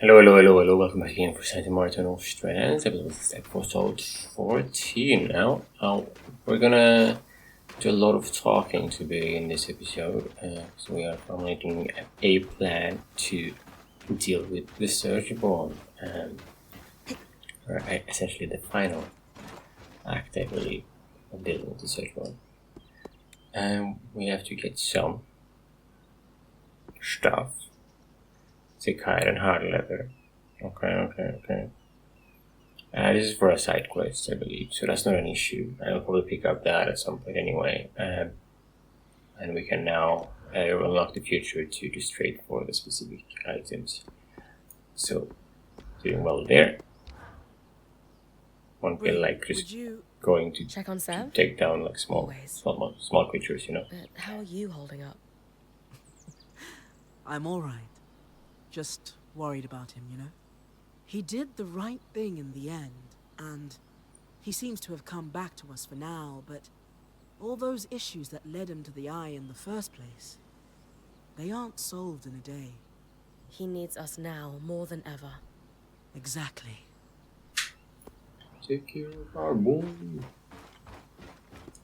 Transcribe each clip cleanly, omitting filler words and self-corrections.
Hello, welcome back again for more Eternal Strands, episode 14 now. We're gonna do a lot of talking today in this episode, so we are formulating a plan to deal with the Surgeborn, or essentially the final act, I believe, of dealing with the Surgeborn. We have to get some stuff. Thick hide and hard leather. Okay. This is for a side quest, I believe, so that's not an issue. I'll probably pick up that at some point anyway. And we can now unlock the future to just trade for the specific items. So, doing well there. Won't be like just going to check on Sam? To take down like small creatures, you know. But how are you holding up? I'm alright. Just worried about him, you know? He did the right thing in the end, and he seems to have come back to us for now, but all those issues that led him to the Eye in the first place, they aren't solved in a day. He needs us now more than ever. Exactly. Take care of our boy.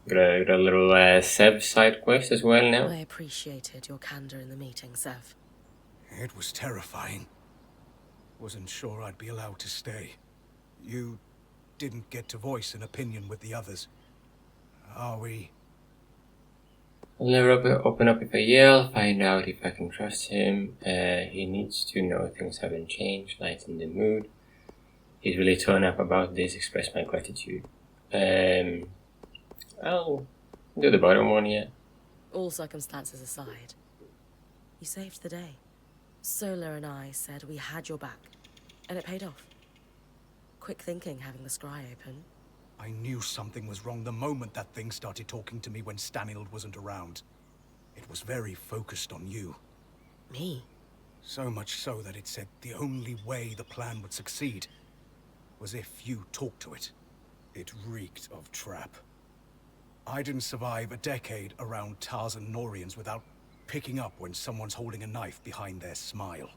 Got a little Sev side quest as well now. I appreciated your candor in the meeting, Sev. It was terrifying. Wasn't sure I'd be allowed to stay. You didn't get to voice an opinion with the others. Are we? I'll never open up if I yell, find out if I can trust him. He needs to know things haven't changed, lighten the mood. He's really torn up about this, express my gratitude. I'll do the bottom one, yeah. All circumstances aside, you saved the day. Solar and I said we had your back, and it paid off. Quick thinking having the scry open. I knew something was wrong the moment that thing started talking to me when Stanild wasn't around. It was very focused on you. Me? So much so that it said the only way the plan would succeed was if you talked to it. It reeked of trap. I didn't survive a decade around Tarzan Norians without picking up when someone's holding a knife behind their smile.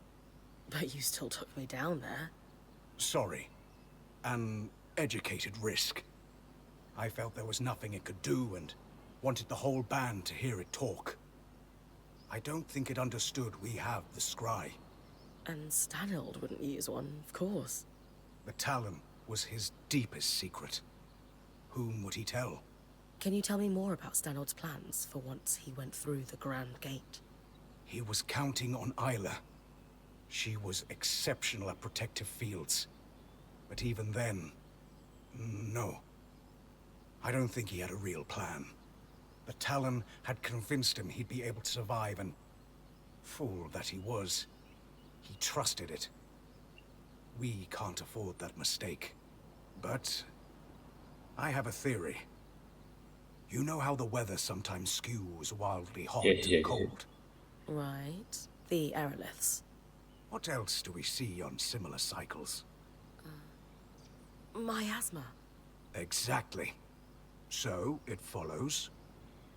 But you still took me down there. Sorry. An educated risk. I felt there was nothing it could do and wanted the whole band to hear it talk. I don't think it understood we have the scry. And Stanild wouldn't use one, of course. The Talon was his deepest secret. Whom would he tell? Can you tell me more about Stanild's plans for once he went through the Grand Gate? He was counting on Isla. She was exceptional at protective fields. But even then, no. I don't think he had a real plan. The Talon had convinced him he'd be able to survive, and fool that he was, he trusted it. We can't afford that mistake. But I have a theory. You know how the weather sometimes skews wildly hot and cold? Right. The aeroliths. What else do we see on similar cycles? Miasma. Exactly. So, it follows.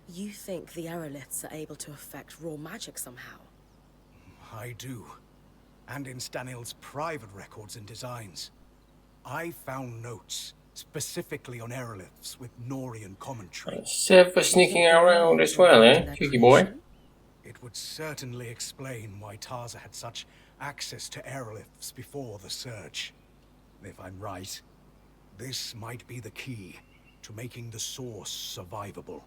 You think the aeroliths are able to affect raw magic somehow? I do. And in Stanild's private records and designs. I found notes specifically on aeroliths with Norian commentary. Sev was sneaking around as well, eh? Cheeky boy. It would certainly explain why Tarza had such access to aeroliths before the Surge. If I'm right, this might be the key to making the source survivable.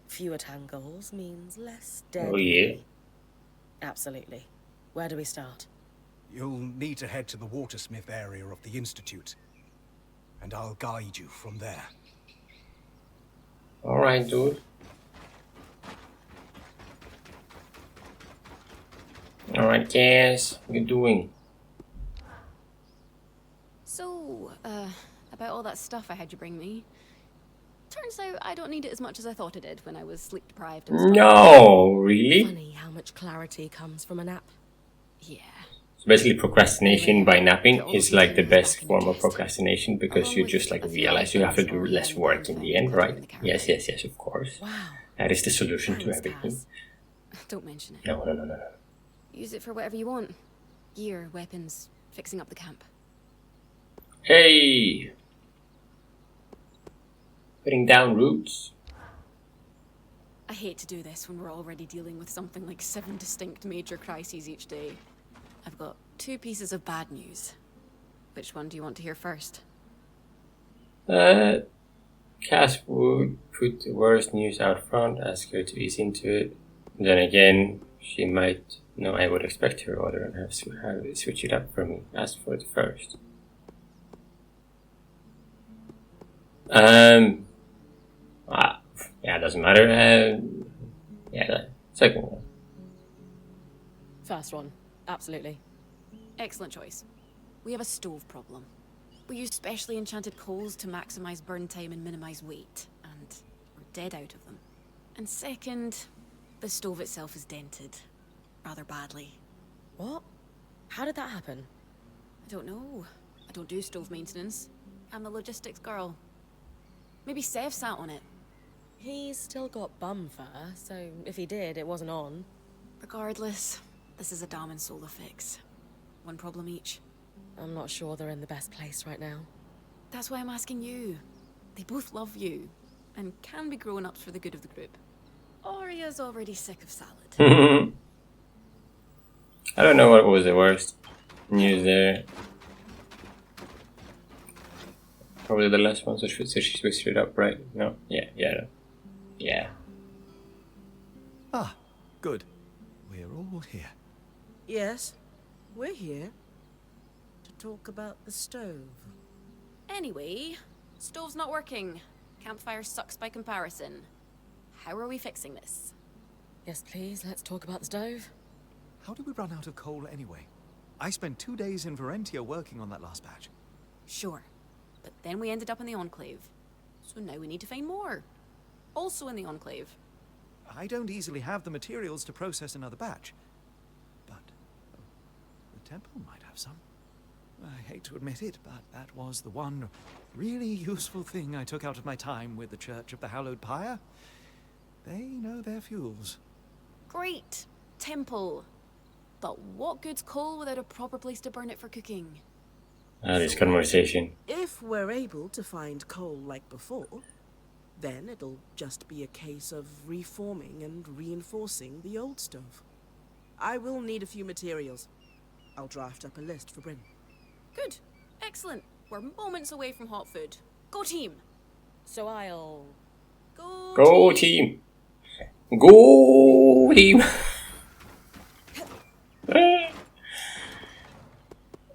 Fewer tangles means less dead. Oh yeah. Absolutely. Where do we start? You'll need to head to the Watersmith area of the Institute. And I'll guide you from there. Alright, dude. Alright, Cass. What you doing? So, about all that stuff I had you bring me. Turns out I don't need it as much as I thought I did when I was sleep deprived and stuff. No, really? Funny how much clarity comes from a nap. Yeah. So basically procrastination by napping is like the best form of procrastination because you just like realize you have to do less work in the end, right? Yes, of course. Wow. That is the solution to everything. Don't mention it. No. Use it for whatever you want. Gear, weapons, fixing up the camp. Hey! Putting down roots. I hate to do this when we're already dealing with something like 7 distinct major crises each day. I've got 2 pieces of bad news. Which one do you want to hear first? Cass would put the worst news out front, ask her to ease into it. Then again, she might know I would expect her order and have switch it up for me. Ask for it first. Yeah, it doesn't matter. Yeah, the second one. First one, absolutely. Excellent choice. We have a stove problem. We use specially enchanted coals to maximize burn time and minimize weight, and we're dead out of them. And second, the stove itself is dented. Rather badly. What? How did that happen? I don't know. I don't do stove maintenance. I'm the logistics girl. Maybe Sev sat on it. He's still got bum fur, so if he did, it wasn't on. Regardless, this is a Dam and Sola fix. One problem each. I'm not sure they're in the best place right now. That's why I'm asking you. They both love you, and can be grown-ups for the good of the group. Arya's already sick of salad. I don't know what was the worst news there. Probably the last one, so she switched it up, right? No? Yeah. Ah, good. We're all here. Yes, we're here to talk about the stove. Anyway, stove's not working. Campfire sucks by comparison. How are we fixing this? Yes, please, let's talk about the stove. How did we run out of coal anyway? I spent 2 days in Varentia working on that last batch. Sure, but then we ended up in the Enclave. So now we need to find more. Also in the Enclave. I don't easily have the materials to process another batch. But the temple might have some. I hate to admit it, but that was the one really useful thing I took out of my time with the Church of the Hallowed Pyre. They know their fuels. Great! Temple. But what good's coal without a proper place to burn it for cooking? This conversation. If we're able to find coal like before, then it'll just be a case of reforming and reinforcing the old stove. I will need a few materials. I'll draft up a list for Bryn. Good. Excellent. We're moments away from hot food. Go team! So I'll... Go team! Go team!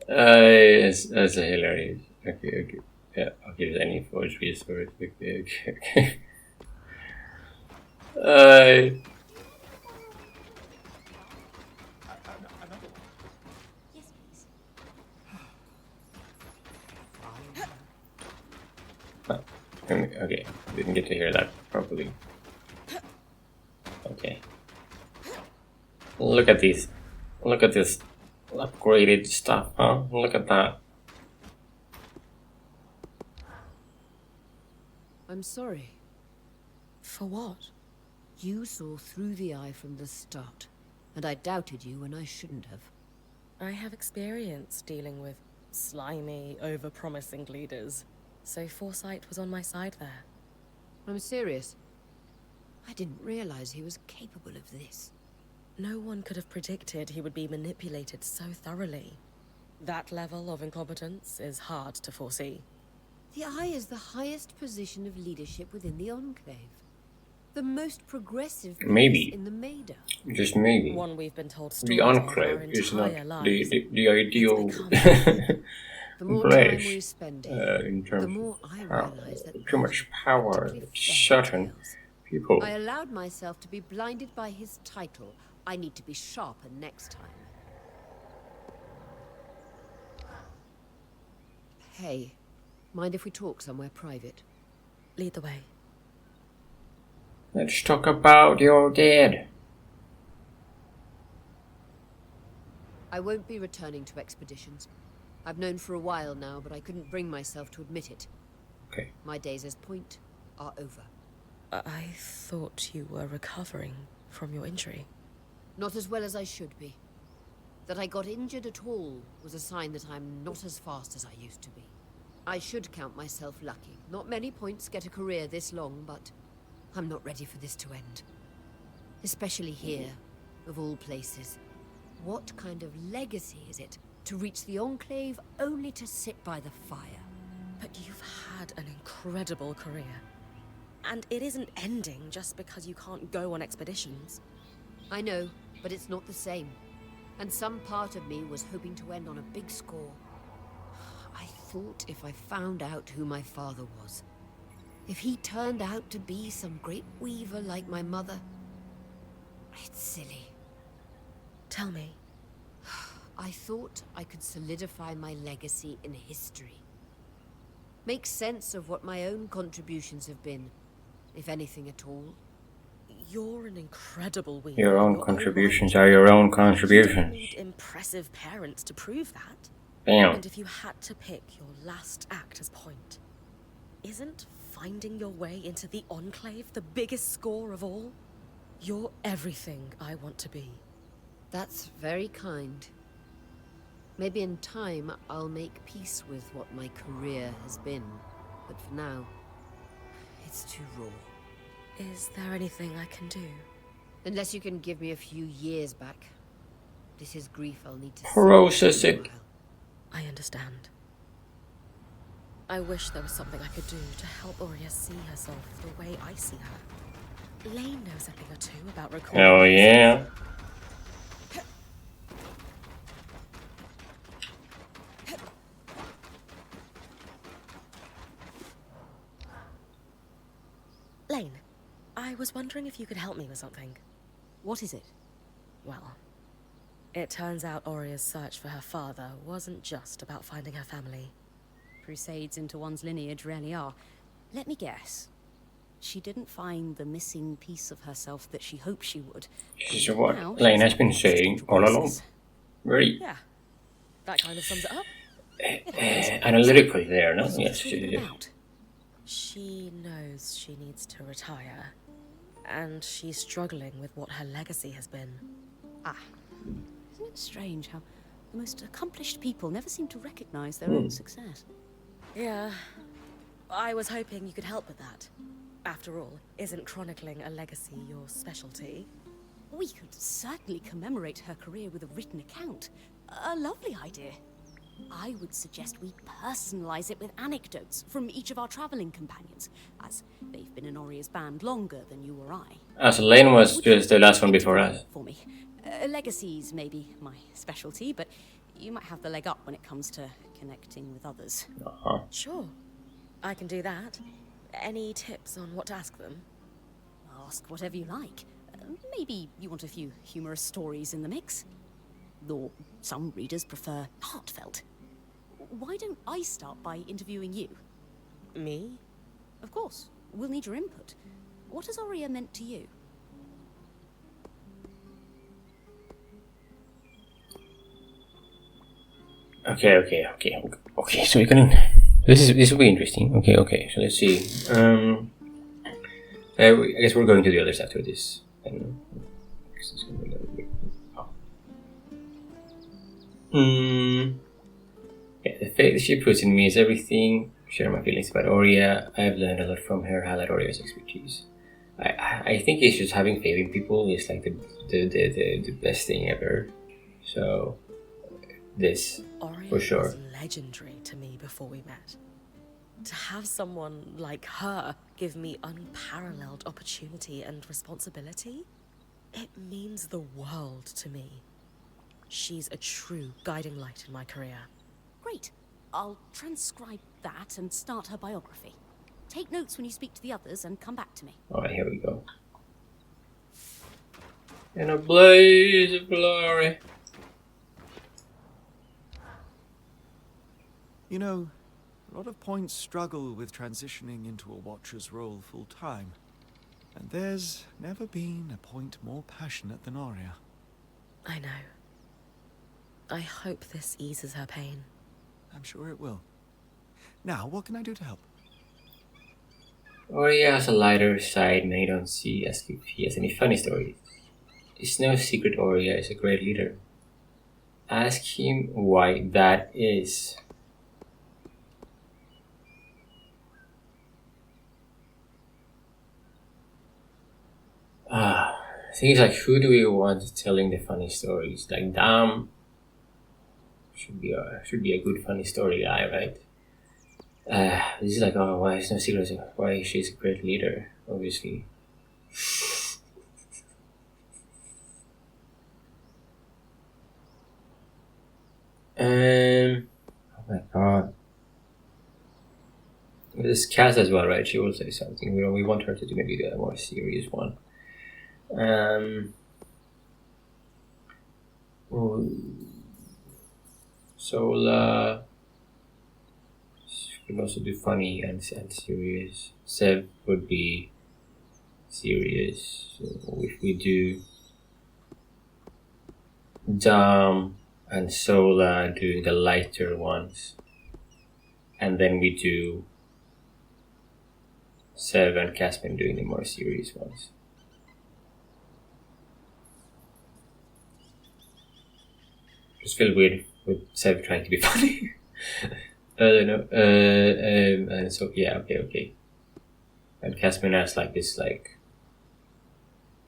That's hilarious. Okay. Yeah, okay, there's any forged resource. Okay. Yes, please. Okay, didn't get to hear that properly. Okay. Look at these. Look at this upgraded stuff, huh? Look at that. I'm sorry. For what? You saw through the eye from the start, and I doubted you when I shouldn't have. I have experience dealing with slimy, over-promising leaders, so foresight was on my side there. I'm serious. I didn't realize he was capable of this. No one could have predicted he would be manipulated so thoroughly. That level of incompetence is hard to foresee. The Eye is the highest position of leadership within the Enclave. The most progressive place Maybe. in the Maida. Just maybe. One we've been told The stories of our Enclave is not entire lives. the ideal The more time place we spend here, in the terms more of I power. realize that Too much power. particularly fair Certain tales. people. I allowed myself to be blinded by his title. I need to be sharper next time. Hey, mind if we talk somewhere private? Lead the way. Let's talk about your dad. I won't be returning to expeditions. I've known for a while now, but I couldn't bring myself to admit it. Okay. My days as Point are over. I thought you were recovering from your injury. Not as well as I should be. That I got injured at all was a sign that I'm not as fast as I used to be. I should count myself lucky. Not many points get a career this long, but I'm not ready for this to end. Especially here, of all places. What kind of legacy is it to reach the Enclave only to sit by the fire? But you've had an incredible career. And it isn't ending just because you can't go on expeditions. I know, but it's not the same. And some part of me was hoping to end on a big score. I thought if I found out who my father was, if he turned out to be some great weaver like my mother, it's silly. Tell me. I thought I could solidify my legacy in history. Make sense of what my own contributions have been, if anything at all. You're an incredible weaver. Your own contributions are your own You contributions. don't need impressive parents to prove that. Damn. And if you had to pick your last act as point, isn't finding your way into the Enclave the biggest score of all? You're everything I want to be. That's very kind. Maybe in time I'll make peace with what my career has been. But for now, it's too raw. Is there anything I can do? Unless you can give me a few years back. This is grief I'll need to Process sit with it. for a while. I understand. I wish there was something I could do to help Aurea see herself the way I see her. Lane knows a thing or two about recording. Oh yeah. Lane, I was wondering if you could help me with something. What is it? Well, it turns out Aurea's search for her father wasn't just about finding her family. Crusades into one's lineage rarely are. Let me guess. She didn't find the missing piece of herself that she hoped she would. This is Now what Lane has she's been in saying the all along. process. Very Yeah, that kind of sums it up. analytical there, no? What's all Yes, this she really did. about? She knows she needs to retire, and she's struggling with what her legacy has been. Ah, isn't it strange how the most accomplished people never seem to recognize their own success? Yeah, I was hoping you could help with that. After all, isn't chronicling a legacy your specialty? We could certainly commemorate her career with a written account. A lovely idea. I would suggest we personalize it with anecdotes from each of our traveling companions, as they've been in Aurea's band longer than you or I. As Lane was just the last one before us. For me. Legacies may be my specialty, but you might have the leg up when it comes to connecting with others. Sure, I can do that. Any tips on what to ask them? Ask whatever you like. Maybe you want a few humorous stories in the mix. Though some readers prefer heartfelt. Why don't I start by interviewing you? Me? Of course, we'll need your input. What has Aurea meant to you? Okay. So we can. This will be interesting. Okay. So let's see. I guess we're going to the others after this. And this is gonna be a little bit. Yeah, the faith she puts in me is everything. Share my feelings about Aurea. I've learned a lot from her. Highlight Aurea's expertise. I think it's just having faith in people is like the best thing ever. So this Aurea for sure. was legendary to me before we met. To have someone like her give me unparalleled opportunity and responsibility, it means the world to me. She's a true guiding light in my career. Great. I'll transcribe that and start her biography. Take notes when you speak to the others and come back to me. Alright, here we go. In a blaze of glory. You know, a lot of points struggle with transitioning into a watcher's role full time. And there's never been a point more passionate than Aurea. I know. I hope this eases her pain. I'm sure it will. Now, what can I do to help? Aurea has a lighter side many don't see as if he has any funny stories. It's no secret Aurea is a great leader. Ask him why that is. Things like, who do we want telling the funny stories? Like, Dam should be a good funny story guy, right? This is like, oh, why is no secret? Why she's a great leader, obviously. Oh my god. This Cass as well, right? She will say something. We want her to do maybe the more serious one. Sola. We can also do funny and serious. Sev would be serious. So if we do Dom and Sola doing the lighter ones, and then we do Sev and Caspian doing the more serious ones. Just feel weird with Sev trying to be funny. No. And so yeah, okay. And Caspian has like this, like,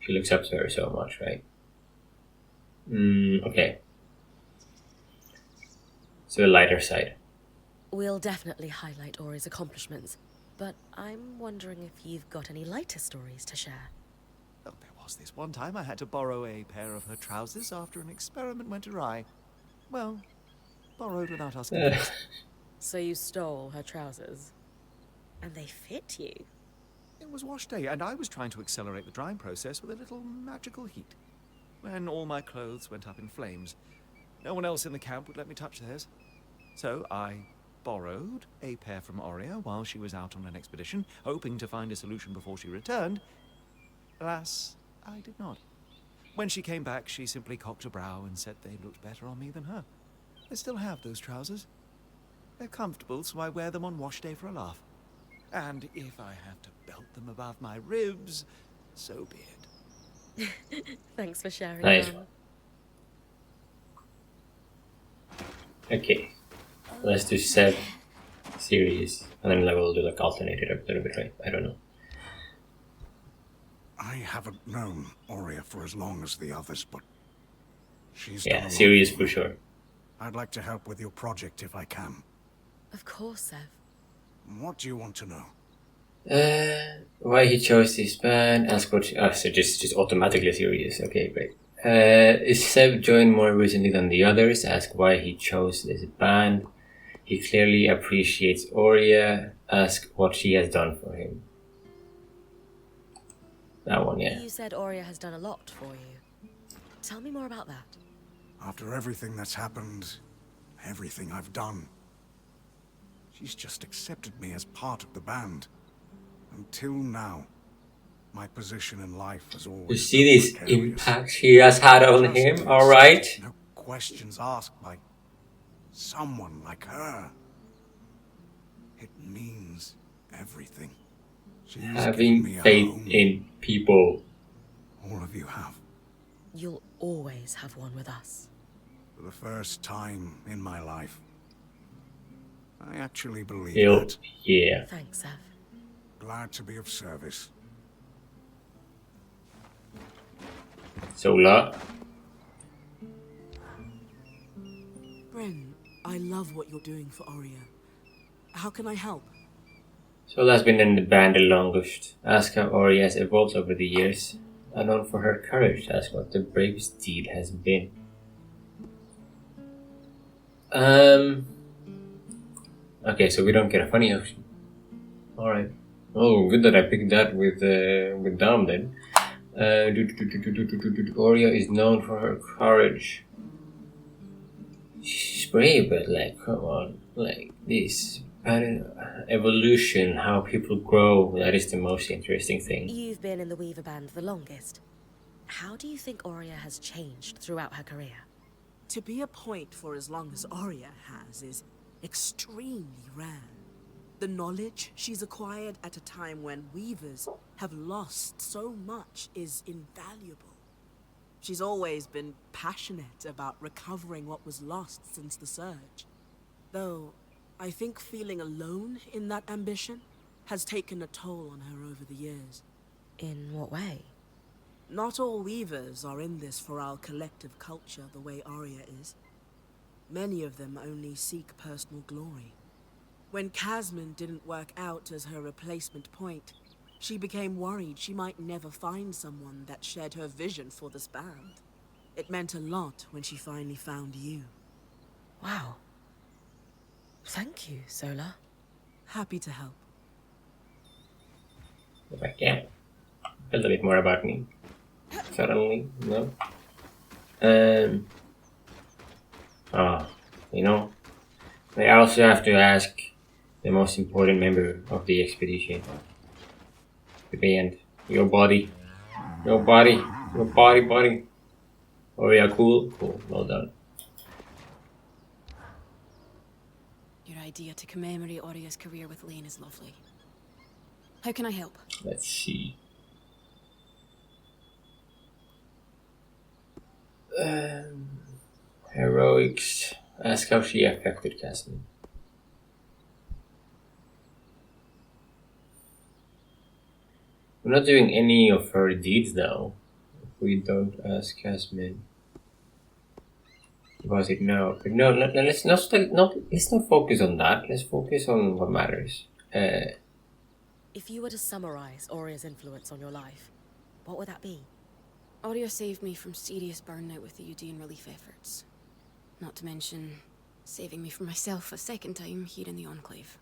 she looks up to her so much, right? Okay. So the lighter side. We'll definitely highlight Ori's accomplishments, but I'm wondering if you've got any lighter stories to share. Oh, there was this one time I had to borrow a pair of her trousers after an experiment went awry. Well, borrowed without asking first. So you stole her trousers? And they fit you? It was wash day, and I was trying to accelerate the drying process with a little magical heat. When all my clothes went up in flames, no one else in the camp would let me touch theirs. So I borrowed a pair from Oria while she was out on an expedition, hoping to find a solution before she returned. Alas, I did not. When she came back, she simply cocked a brow and said they looked better on me than her. I still have those trousers. They're comfortable, so I wear them on wash day for a laugh. And if I have to belt them above my ribs, so be it. Thanks for sharing, Nice. Dan. Okay. Let's do Sev series. And then we'll do like alternated a little bit, right? I don't know. I haven't known Oria for as long as the others, but she's done a Yeah, lot series for for me. sure. I'd like to help with your project if I can. Of course, Sev. What do you want to know? Why he chose this band? Ask what. So just automatically serious. Okay, great. Is Seb joined more recently than the others? Ask why he chose this band. He clearly appreciates Oria. Ask what she has done for him. That one, yeah. You said Oria has done a lot for you. Tell me more about that. After everything that's happened, everything I've done, she's just accepted me as part of the band. Until now, my position in life has always You see been this precarious. impact she has had on Just him, to alright? accept no questions asked by someone like her. It means everything. She's given me Having a faith home. in people. All of you have. You'll always have one with us. For the first time in my life, I actually believe Hell that. yeah. Thanks, Sev. Glad to be of service. Sola. Bren, I love what you're doing for Oria. How can I help? Sola's been in the band the longest. Ask how Ori has evolved over the years. And known for her courage. Ask what the bravest deed has been. Okay, so we don't get a funny option. Alright. Oh, good that I picked that with Dom then. Oria is known for her courage. She's brave, but like, come on. Like, this evolution, how people grow, that is the most interesting thing. You've been in the Weaver Band the longest. How do you think Oria has changed throughout her career? To be a point for as long as Oria has is extremely rare. The knowledge she's acquired at a time when Weavers have lost so much is invaluable. She's always been passionate about recovering what was lost since the Surge. Though, I think feeling alone in that ambition has taken a toll on her over the years. In what way? Not all weavers are in this for our collective culture the way Arya is. Many of them only seek personal glory. When Casmin didn't work out as her replacement point, she became worried she might never find someone that shared her vision for this band. It meant a lot when she finally found you. Wow. Thank you, Sola. Happy to help. If I can. A little bit more about me. Suddenly, no. You know, I also have to ask the most important member of the expedition. The band. Your body. Buddy. Oh yeah, cool. Well done. Your idea to commemorate Arya's career with Lane is lovely. How can I help? Let's see. Heroics. Ask how she affected Casmin. We're not doing any of her deeds now. If we don't ask Casmin. Was it no? But no, let's not focus on that. Let's focus on what matters. If you were to summarize Arya's influence on your life, what would that be? Arya saved me from serious burnout with the Udean relief efforts. Not to mention, saving me from myself a second time here in the Enclave.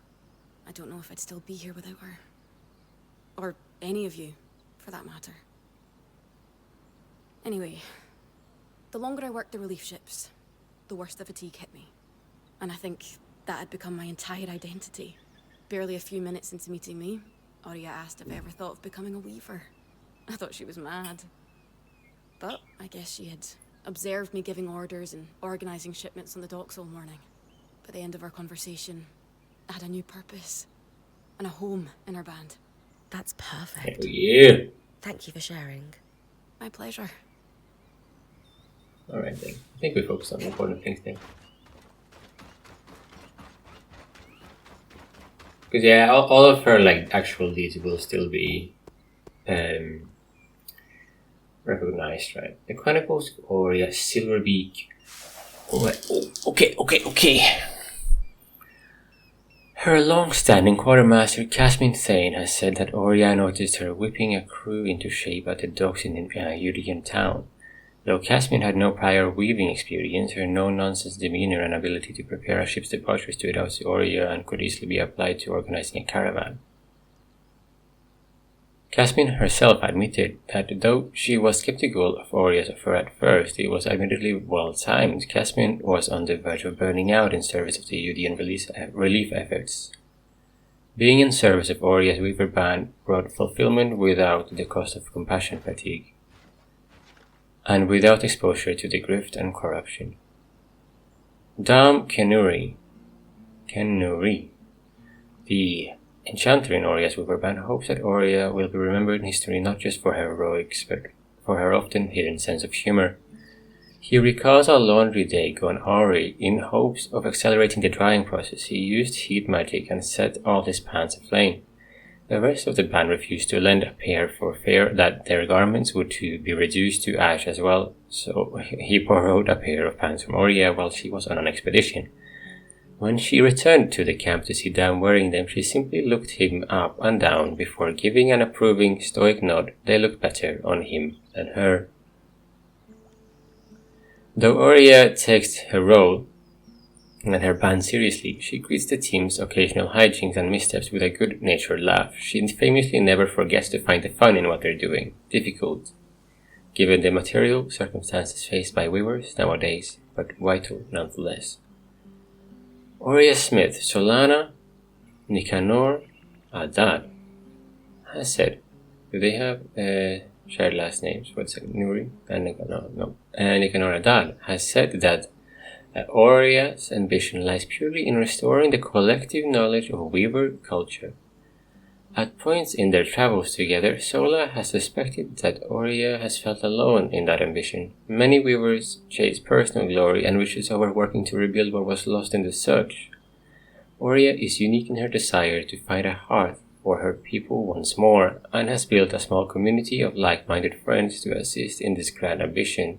I don't know if I'd still be here without her. Or any of you, for that matter. Anyway, the longer I worked the relief ships, the worse the fatigue hit me. And I think that had become my entire identity. Barely a few minutes into meeting me, Arya asked if I ever thought of becoming a weaver. I thought she was mad. But I guess she had observed me giving orders and organizing shipments on the docks all morning. By the end of our conversation, I had a new purpose and a home in our band. That's perfect. Oh yeah. Thank you for sharing. My pleasure. Alright then. I think we focus on important things then. Because yeah, all of her like actual deeds will still be recognized, right? The Chronicles of Arya Silverbeak. Okay. Her long-standing quartermaster Casmin Thane has said that Arya noticed her whipping a crew into shape at the docks in a Udian town. Though Casmin had no prior weaving experience, her no-nonsense demeanor and ability to prepare a ship's departure stood out to Arya and could easily be applied to organizing a caravan. Casmin herself admitted that though she was skeptical of Arya's offer at first, it was admittedly well-timed. Casmin was on the verge of burning out in service of the Udian relief efforts. Being in service of Arya's weaver band brought fulfillment without the cost of compassion fatigue, and without exposure to the grift and corruption. Dame Kenuri, the enchanter in Arya's weaver band, hopes that Arya will be remembered in history not just for her heroics, but for her often hidden sense of humor. He recalls a laundry day gone awry. In hopes of accelerating the drying process, he used heat magic and set all his pants aflame. The rest of the band refused to lend a pair for fear that their garments would be reduced to ash as well, so he borrowed a pair of pants from Arya while she was on an expedition. When she returned to the camp to see Dan wearing them, she simply looked him up and down before giving an approving, stoic nod. They looked better on him than her. Though Arya takes her role and her band seriously, she greets the team's occasional hijinks and missteps with a good-natured laugh. She famously never forgets to find the fun in what they're doing. Difficult, given the material circumstances faced by weavers nowadays, but vital nonetheless. Arya Smith, Solana, Nicanor, Adad has said, do they have shared last names? What's it? Nuri and Nicanor? No. Nicanor Adad has said that Arya's ambition lies purely in restoring the collective knowledge of weaver culture. At points in their travels together, Sola has suspected that Aurea has felt alone in that ambition. Many weavers chase personal glory and wishes over working to rebuild what was lost in the search. Aurea is unique in her desire to find a hearth for her people once more, and has built a small community of like-minded friends to assist in this grand ambition.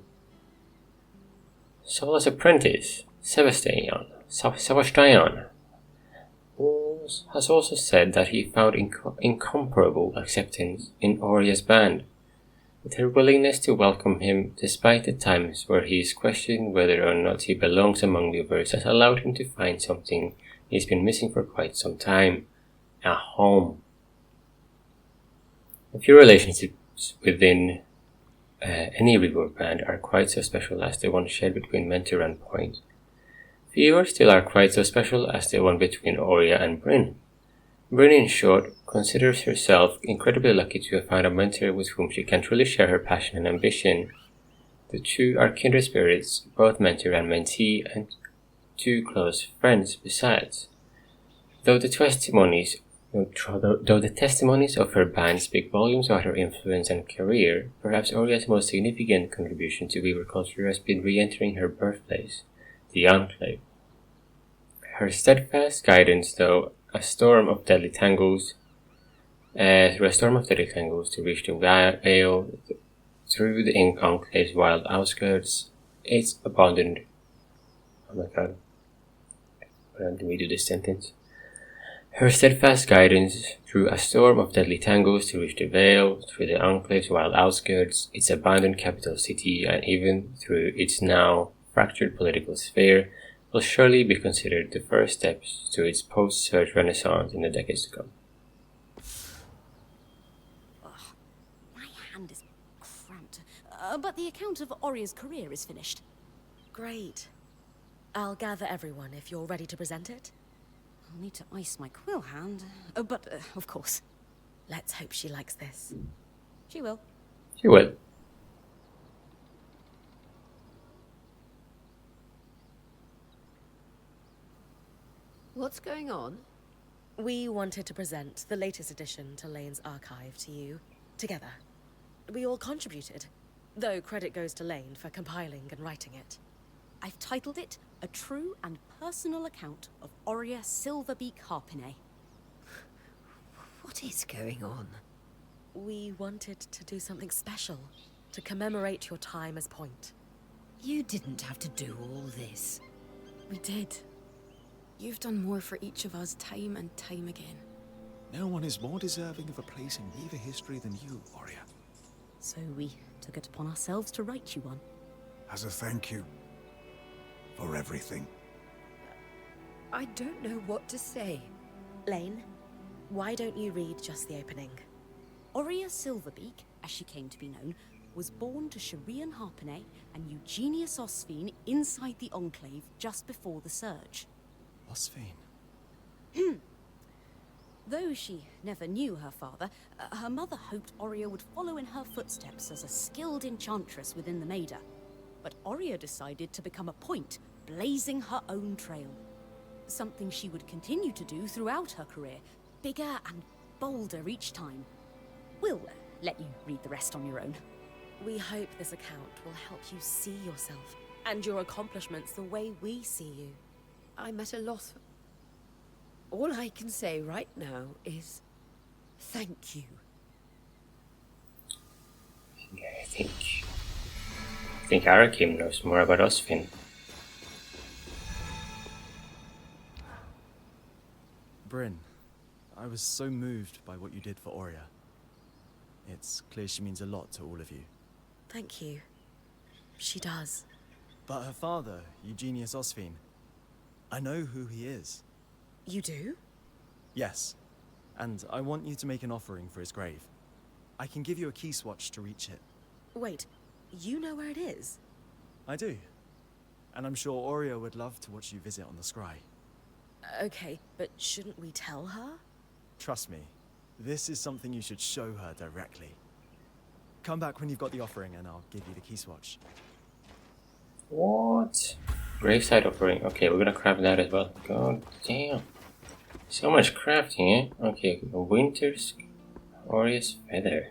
Sola's apprentice, Sebastian, has also said that he found incomparable acceptance in Aurea's band, with her willingness to welcome him despite the times where he is questioning whether or not he belongs among weavers has allowed him to find something he's been missing for quite some time: a home. A few relationships within any weaver band are quite so special as the one shared between Mentor and Point. Fewer still are quite so special as the one between Aurea and Bryn. Bryn, in short, considers herself incredibly lucky to have found a mentor with whom she can truly share her passion and ambition. The two are kindred spirits, both mentor and mentee, and two close friends besides. Though the testimonies of her band speak volumes about her influence and career, perhaps Aurea's most significant contribution to weaver culture has been re-entering her birthplace, the Enclave. Her steadfast guidance, through a storm of deadly tangles, to reach the Vale, through the Enclave's wild outskirts, its abandoned. Oh my god. Let me do this sentence. Her steadfast guidance through a storm of deadly tangles to reach the Vale, through the Enclave's wild outskirts, its abandoned capital city, and even through its now fractured political sphere, will surely be considered the first steps to its post-search renaissance in the decades to come. My hand is cramped. But the account of Aurea's career is finished. Great. I'll gather everyone if you're ready to present it. I'll need to ice my quill hand. But, of course. Let's hope she likes this. She will. She will. What's going on? We wanted to present the latest addition to Lane's archive to you, together. We all contributed, though credit goes to Lane for compiling and writing it. I've titled it A True and Personal Account of Aurea Silverbeak Harpinay. What is going on? We wanted to do something special to commemorate your time as Point. You didn't have to do all this. We did. You've done more for each of us time and time again. No one is more deserving of a place in weaver history than you, Aurea. So we took it upon ourselves to write you one. As a thank you for everything. I don't know what to say. Lane, why don't you read just the opening? Aurea Silverbeak, as she came to be known, was born to Sharian Harpinay and Eugenius Osphine inside the Enclave just before the Surge. Osphine? Though she never knew her father, her mother hoped Aurea would follow in her footsteps as a skilled enchantress within the Maida. But Aurea decided to become a Point, blazing her own trail. Something she would continue to do throughout her career, bigger and bolder each time. We'll let you read the rest on your own. We hope this account will help you see yourself and your accomplishments the way we see you. I'm at a loss. All I can say right now is thank you. I think Arakim knows more about Osphine. Bryn, I was so moved by what you did for Aurea. It's clear she means a lot to all of you. Thank you. She does. But her father, Eugenius Osphine, I know who he is. You do? Yes, and I want you to make an offering for his grave. I can give you a key swatch to reach it. Wait, you know where it is? I do. And I'm sure Aurea would love to watch you visit on the scry. Okay, but shouldn't we tell her? Trust me, this is something you should show her directly. Come back when you've got the offering and I'll give you the key swatch. What? Graveside offering. Okay, we're gonna grab that as well. God damn. So much crafting, eh? Okay, Winter's Oria's Feather.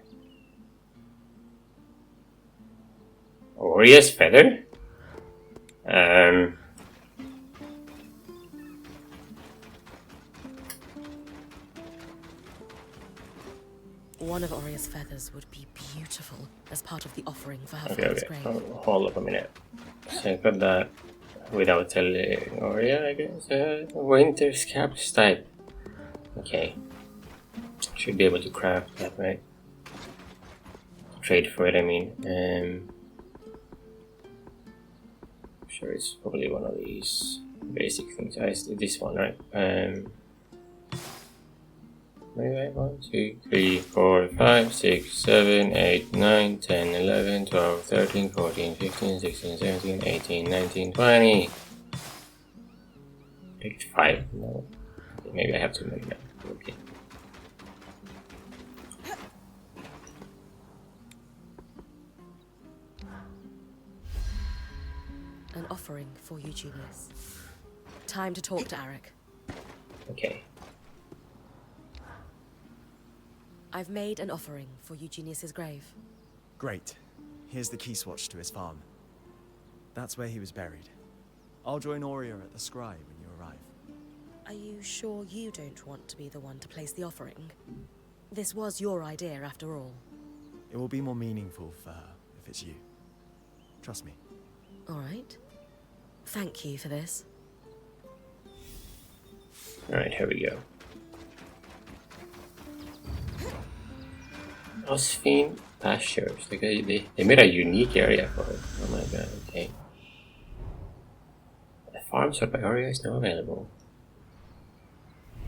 Oria's Feather? One of Oria's feathers would be beautiful as part of the offering for her Okay, father's okay. grave. Oh, hold up a minute. So I got that without telling Oria, I guess. Winter's Caps type. Okay. Should be able to craft that, right? Trade for it, I mean. I'm sure it's probably one of these basic things. This one, right? Maybe 1, 2, 3, 4, 5, 6, 7, 8, 9, 10, 11, 12, 13, 14, 15, 16, 17, 18, 19, 20. Picked 5. No. Maybe I have too many now. Okay. An offering for Eugenius. Time to talk to Arik. Okay. I've made an offering for Eugenius's grave. Great. Here's the key swatch to his farm. That's where he was buried. I'll join Aurea at the Scry when you arrive. Are you sure you don't want to be the one to place the offering? This was your idea, after all. It will be more meaningful for her if it's you. Trust me. All right. Thank you for this. Alright, here we go. Osphine Pastures. They made a unique area for it. Oh my god, okay. The farm sort by Aurea is now available.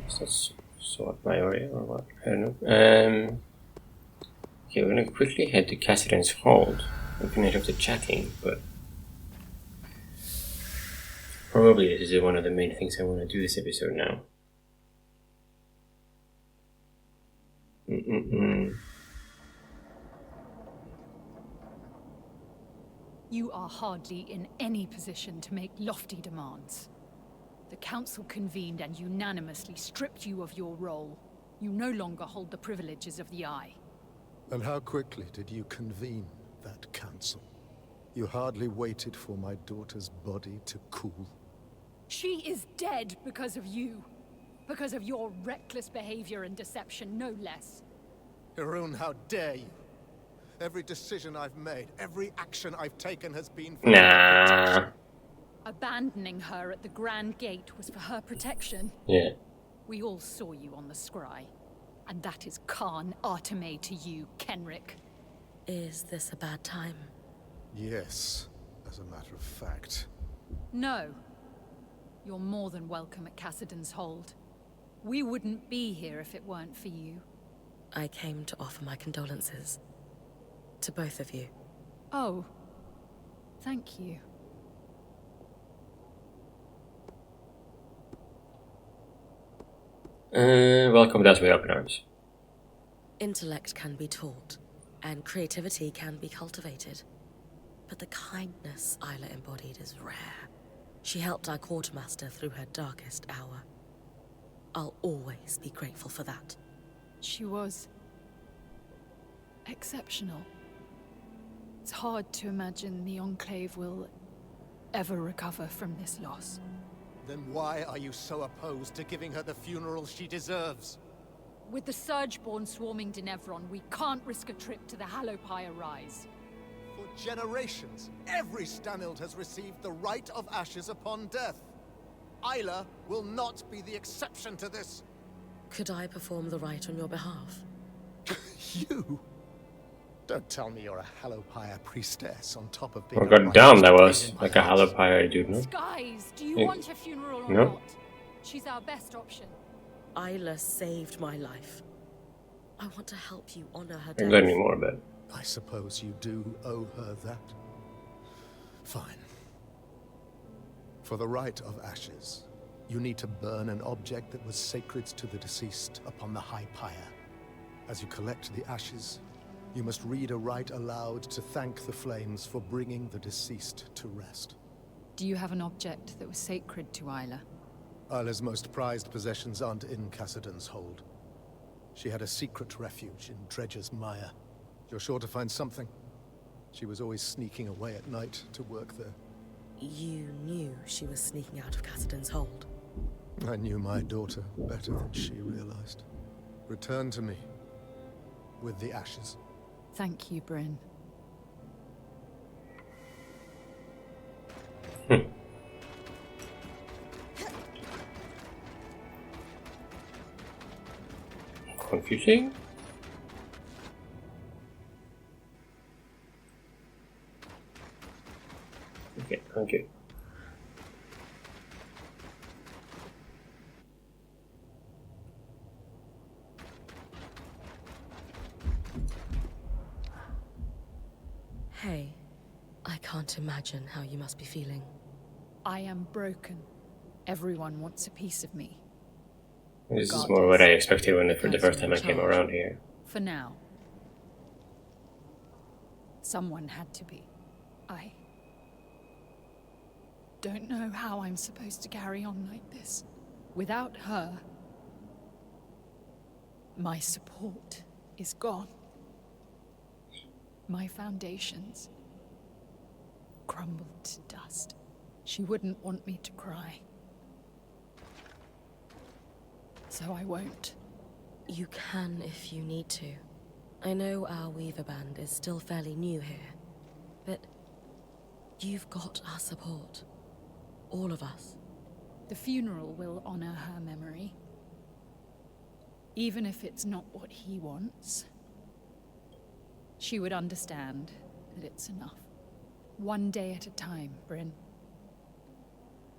Is that sort by Aurea or what? I don't know. Okay, we're gonna quickly head to Cassidy's Hold and finish up the chatting, but probably this is one of the main things I want to do this episode now. You are hardly in any position to make lofty demands. The Council convened and unanimously stripped you of your role. You no longer hold the privileges of the Eye. And how quickly did you convene that council? You hardly waited for my daughter's body to cool. She is dead because of you. Because of your reckless behavior and deception, no less. Hirun, how dare you? Every decision I've made, every action I've taken has been for Nah. protection. Abandoning her at the Grand Gate was for her protection. Yeah. We all saw you on the Scry. And that is Khan Arteme to you, Kenrick. Is this a bad time? Yes, as a matter of fact. No. You're more than welcome at Cassidon's Hold. We wouldn't be here if it weren't for you. I came to offer my condolences. To both of you. Oh. Thank you. Welcome, that's with open arms. Intellect can be taught, and creativity can be cultivated. But the kindness Isla embodied is rare. She helped our quartermaster through her darkest hour. I'll always be grateful for that. She was exceptional. It's hard to imagine the Enclave will ever recover from this loss. Then why are you so opposed to giving her the funeral she deserves? With the Surgeborn swarming Denevron, we can't risk a trip to the Hallowpire Rise. For generations, every Stanild has received the right of ashes upon death. Isla will not be the exception to this. Could I perform the rite on your behalf? You? Don't tell me you're a Hallowpire priestess on top of being Oh god damn, that was like a Hallowpire dude, no? Skies, do you Yeah. want a funeral or No. not? She's our best option. Isla saved my life. I want to help you honor her I death. don't got any more, but I suppose you do owe her that. Fine. For the rite of ashes, you need to burn an object that was sacred to the deceased upon the High Pyre. As you collect the ashes, you must read a rite aloud to thank the flames for bringing the deceased to rest. Do you have an object that was sacred to Isla? Isla's most prized possessions aren't in Cassidy's hold. She had a secret refuge in Dredger's Mire. You're sure to find something. She was always sneaking away at night to work there. You knew she was sneaking out of Cassidy's hold? I knew my daughter better than she realized. Return to me with the ashes. Thank you, Bryn. Confusing. Okay, thank you. Hey, I can't imagine how you must be feeling. I am broken. Everyone wants a piece of me. This is more what I expected when for the first time I came Charge. around here. For now. Someone had to be. I don't know how I'm supposed to carry on like this. Without her, my support is gone. My foundations crumbled to dust. She wouldn't want me to cry. So I won't. You can if you need to. I know our Weaver band is still fairly new here, but you've got our support. All of us. The funeral will honor her memory. Even if it's not what he wants, she would understand that it's enough. One day at a time, Bryn.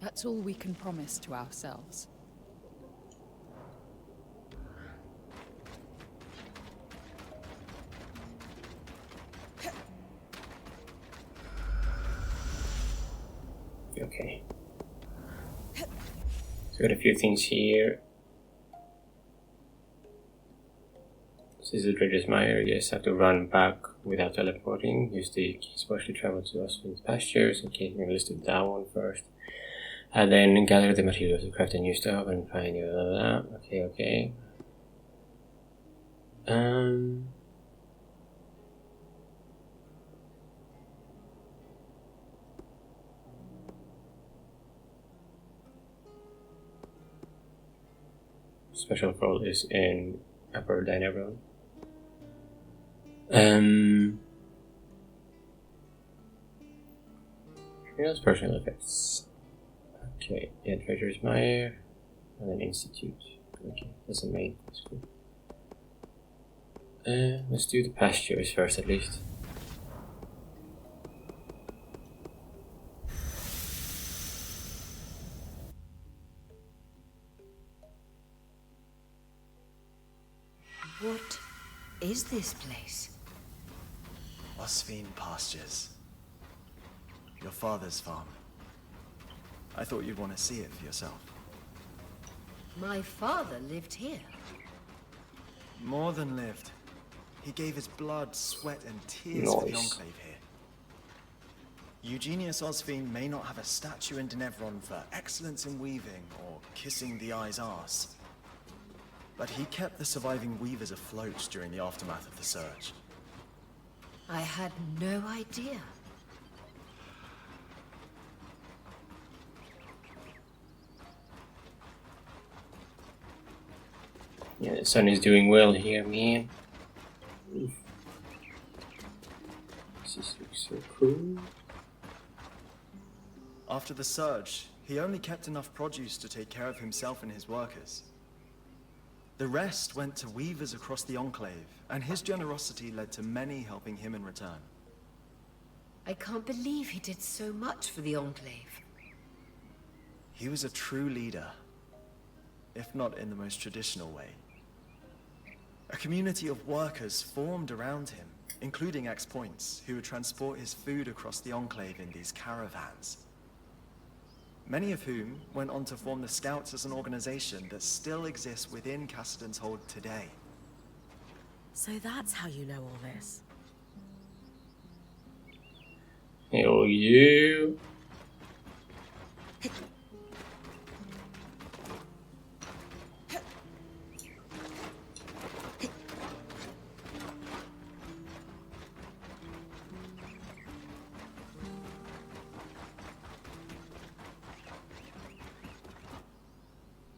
That's all we can promise to ourselves. Okay. So got a few things here. This is the Dredger's Mire. Yes, I have to run back without teleporting. Use the keys partially travel to Oswald's pastures. Okay, we're gonna list that one first. And then gather the materials to craft a new stuff and find you blah, blah, blah. Okay. Special role is in Upper Diner Room. Here's personal effects. Okay, yeah, Treasure's Mire, and then Institute. Okay, that's the main. That's cool. Let's do the pastures first, at least. What is this place? Osvine Pastures. Your father's farm. I thought you'd want to see it for yourself. My father lived here. More than lived. He gave his blood, sweat, and tears for the Enclave here. Eugenius Osvine may not have a statue in Denevron for excellence in weaving or kissing the eye's arse, but he kept the surviving weavers afloat during the aftermath of the Surge. I had no idea. Yeah, the sun is doing well here, man. Oof. This looks so cool. After the Surge, he only kept enough produce to take care of himself and his workers. The rest went to weavers across the Enclave, and his generosity led to many helping him in return. I can't believe he did so much for the Enclave. He was a true leader, if not in the most traditional way. A community of workers formed around him, including ex-points, who would transport his food across the Enclave in these caravans. Many of whom went on to form the Scouts as an organization that still exists within Cassidy's hold today. So that's how you know all this. Hell yeah.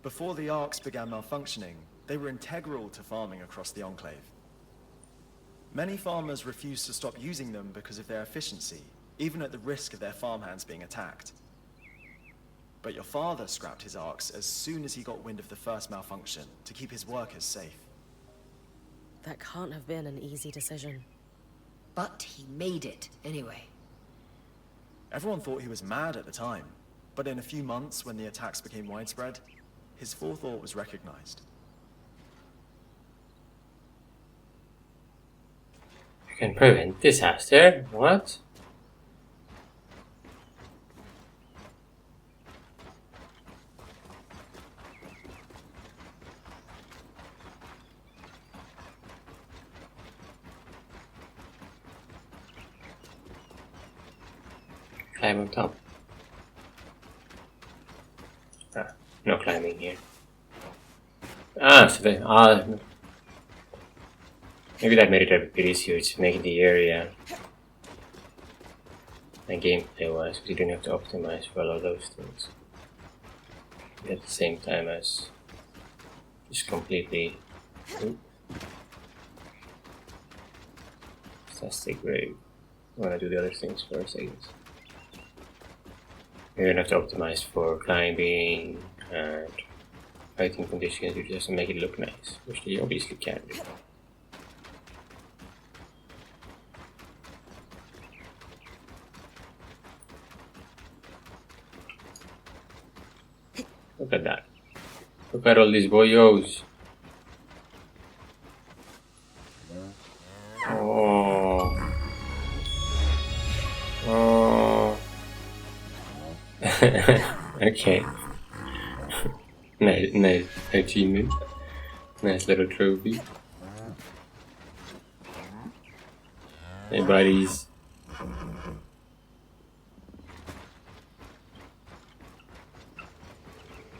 Before the arcs began malfunctioning, they were integral to farming across the Enclave. Many farmers refused to stop using them because of their efficiency, even at the risk of their farmhands being attacked. But your father scrapped his arcs as soon as he got wind of the first malfunction to keep his workers safe. That can't have been an easy decision. But he made it, anyway. Everyone thought he was mad at the time, but in a few months, when the attacks became widespread, his forethought was recognized. You can prevent disaster? What? Climb on top. Ah, no climbing here. Ah, so the maybe that made it a bit easier to make the area and gameplay wise, because you don't have to optimize for all of those things at the same time as just completely. Fantastic grave. I want to do the other things first, I guess. You're gonna have to optimize for climbing and fighting conditions, which doesn't make it look nice, which they obviously can do. Look at that. Look at all these boyos. Oh. Oh. Okay. Nice achievement. Nice little trophy. Hey buddies.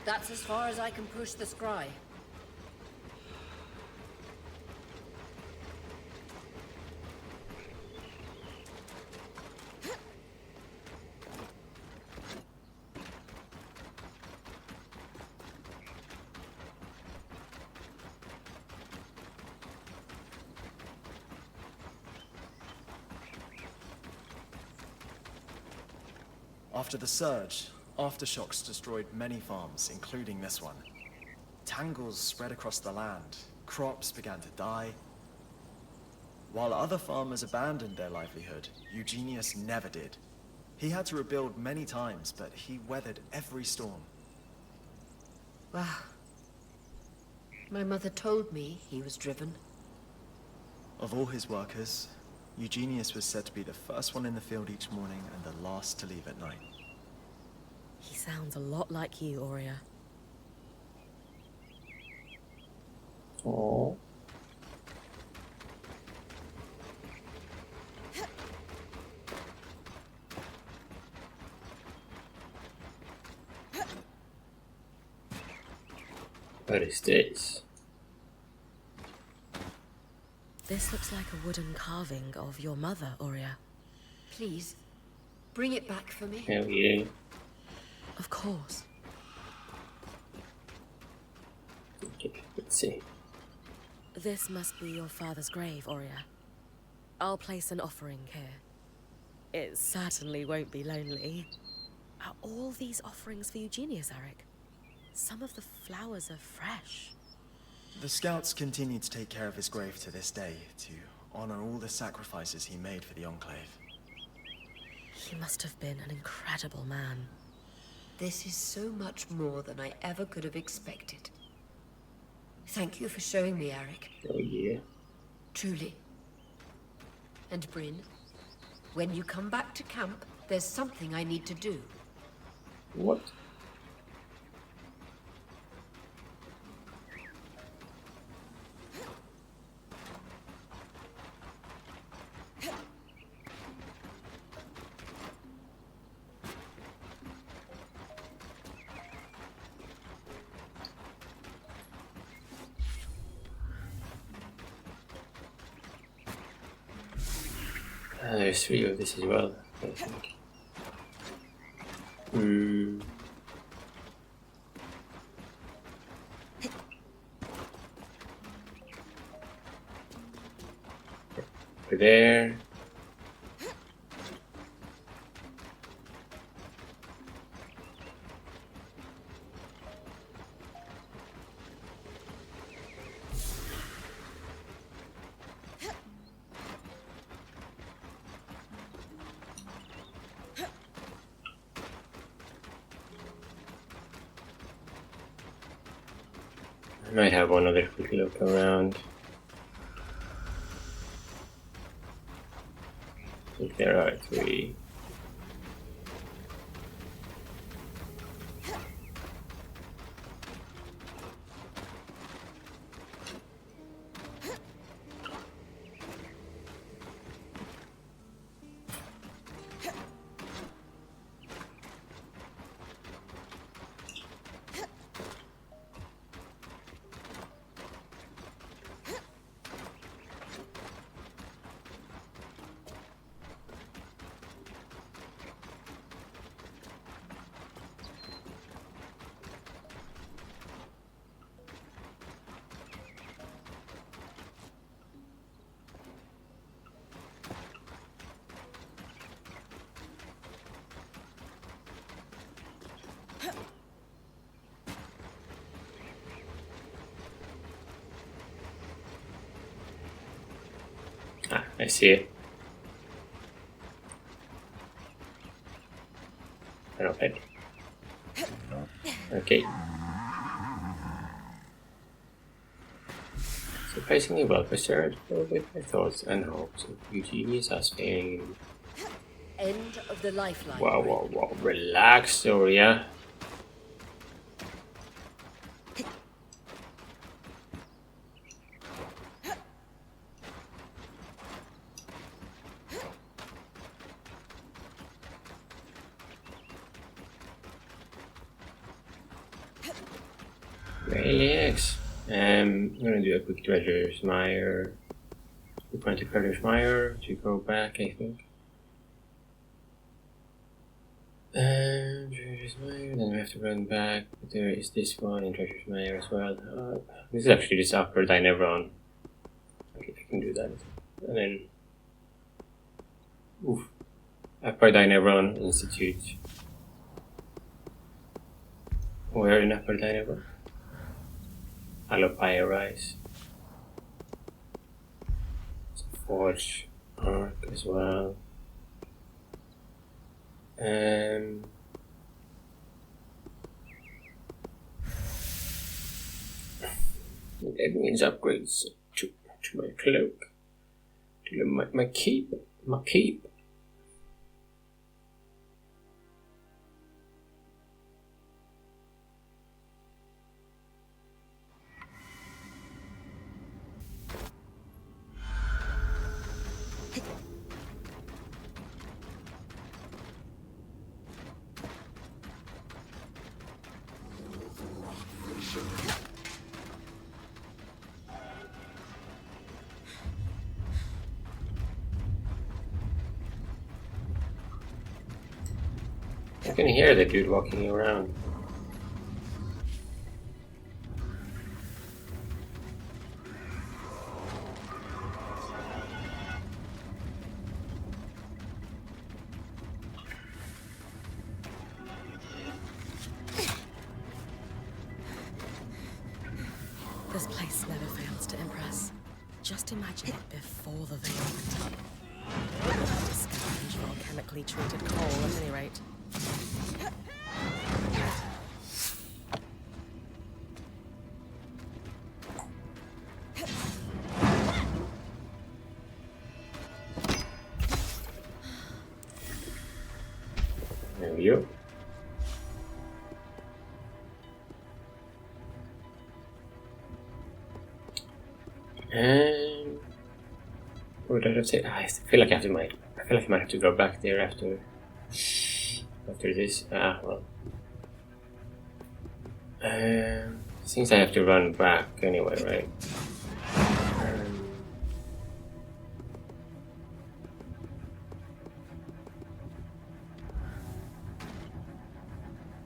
That's as far as I can push the scry. After the surge, aftershocks destroyed many farms, including this one. Tangles spread across the land, crops began to die. While other farmers abandoned their livelihood, Eugenius never did. He had to rebuild many times, but he weathered every storm. Wow. My mother told me he was driven. Of all his workers, Eugenius was said to be the first one in the field each morning and the last to leave at night. He sounds a lot like you, Aurea. Oh. What is this? This looks like a wooden carving of your mother, Aurea. Please, bring it back for me. Hell yeah. Of course. Okay, let's see. This must be your father's grave, Aurea. I'll place an offering here. It certainly won't be lonely. Are all these offerings for Eugenius, Eric? Some of the flowers are fresh. The scouts continue to take care of his grave to this day, to honor all the sacrifices he made for the Enclave. He must have been an incredible man. This is so much more than I ever could have expected. Thank you for showing me, Eric. Oh yeah. Truly. And Bryn, when you come back to camp, there's something I need to do. What? There's 3 of this as well, I think. Over there. I might have one other quick look around. I think there are 3. Ah, I see it. I don't think. Okay. Surprisingly well preserved, filled with my thoughts and hopes of Eugenius as fame. End of the lifeline. Wow. Relax, Soria. Relax. I'm gonna do a quick Treasure's Mire. We're going to Treasure's Mire to go back, I think. Treasure's Mire, then we have to run back. But there is this one in Treasure's Mire as well. This is actually this upper Dynevron. Okay, I can do that. And then. Oof. Upper Dynevron Institute. Where in Upper Dynevron? Allopyrize. Forge arc as well. That means upgrades to my cloak, to my cape, my cape. I can hear the dude walking around. This place never fails to impress. Just imagine it before the veil went up. Discourage volcanically treated coal at any rate. There we go. And what did I say? I feel like I might have to go back there after this. Well. Since I have to run back anyway, right?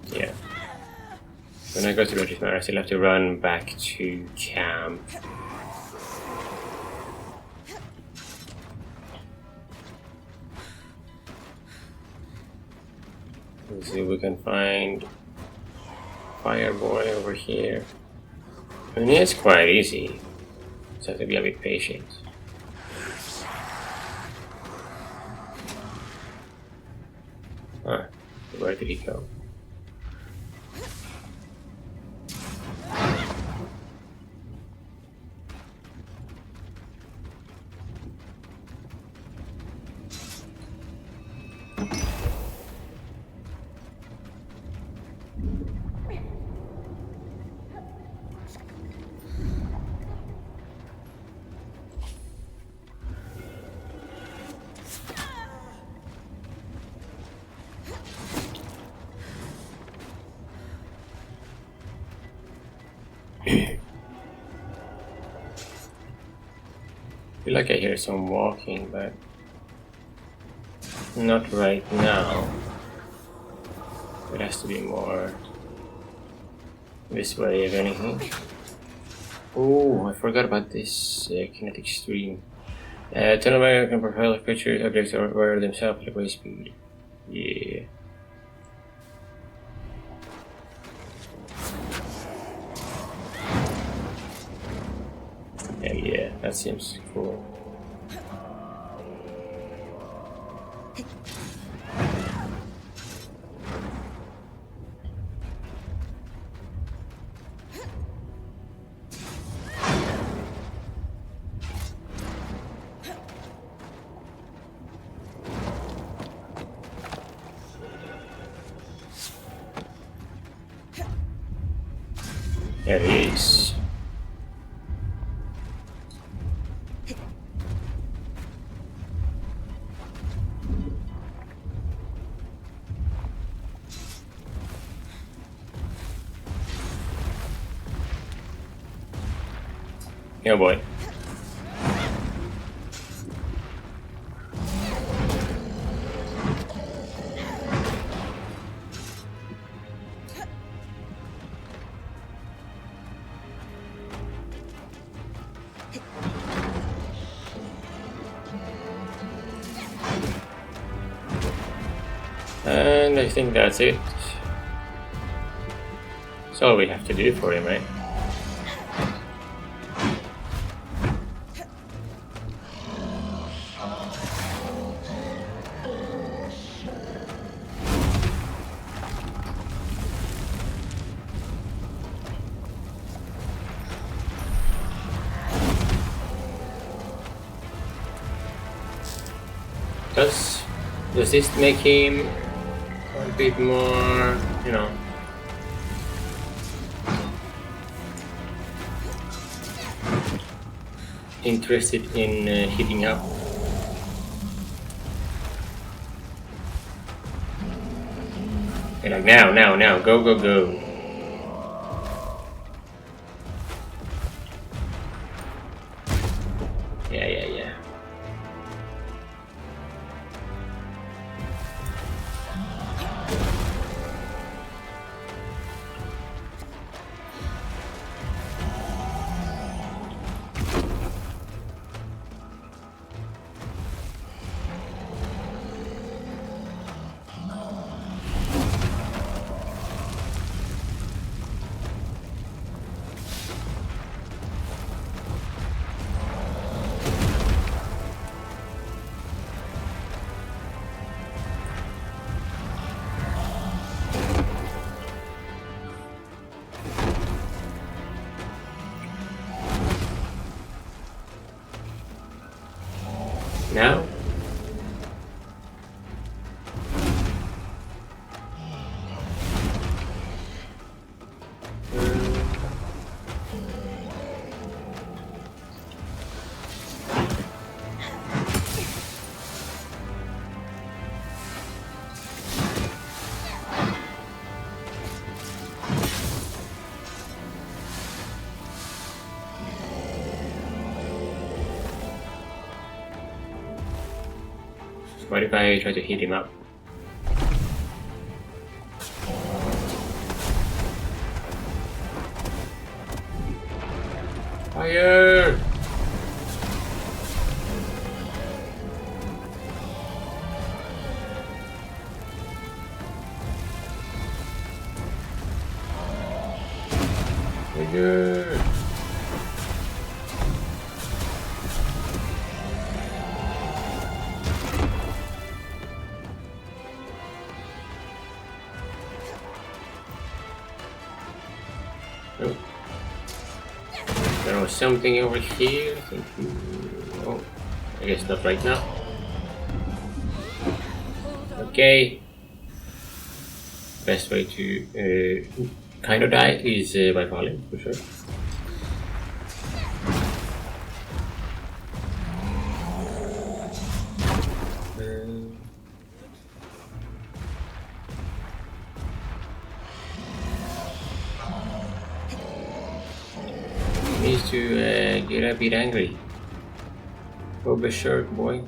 Yeah. When I go to Regismar, I still have to run back to camp. Let's see if we can find Fire Boy over here. I mean, it's quite easy. Just have to be a bit patient. Ah, where did he go? I feel like I hear some walking, but not right now. It has to be more this way, if anything. Oh, I forgot about this kinetic stream. Eternal Strands can propel creatures, objects, or wear themselves at great speed. Yeah. Yeah, that seems cool. There it is. Oh boy. And I think that's it. That's all we have to do for him, right? Does this make him a bit more, you know, interested in heating up? And like now, go. Yeah. Now? What if I try to heat him up? Fire! No. Oh. There was something over here. Thank you. Oh, I guess not right now. Okay. Best way to kind of die is by falling, for sure. Needs to get a bit angry. Go berserk, boy.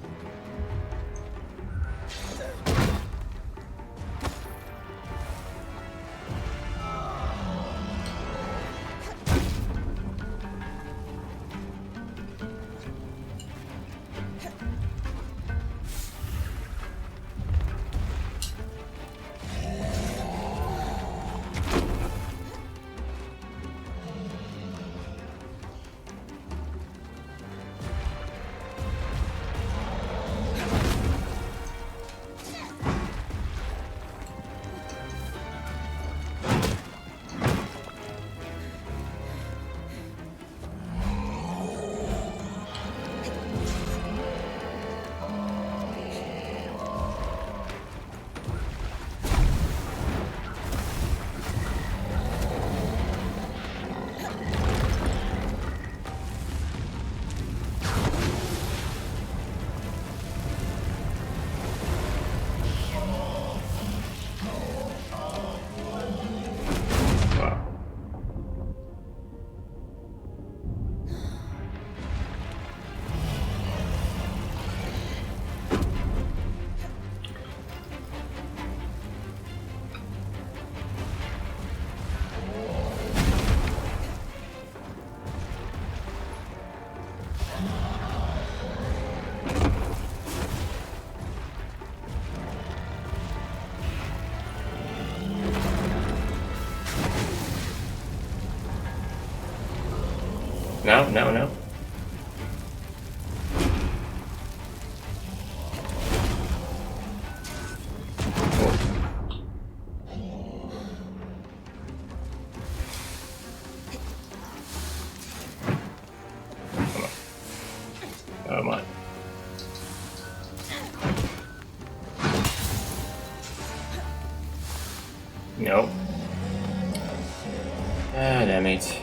No. Come on. No. Ah, damn it.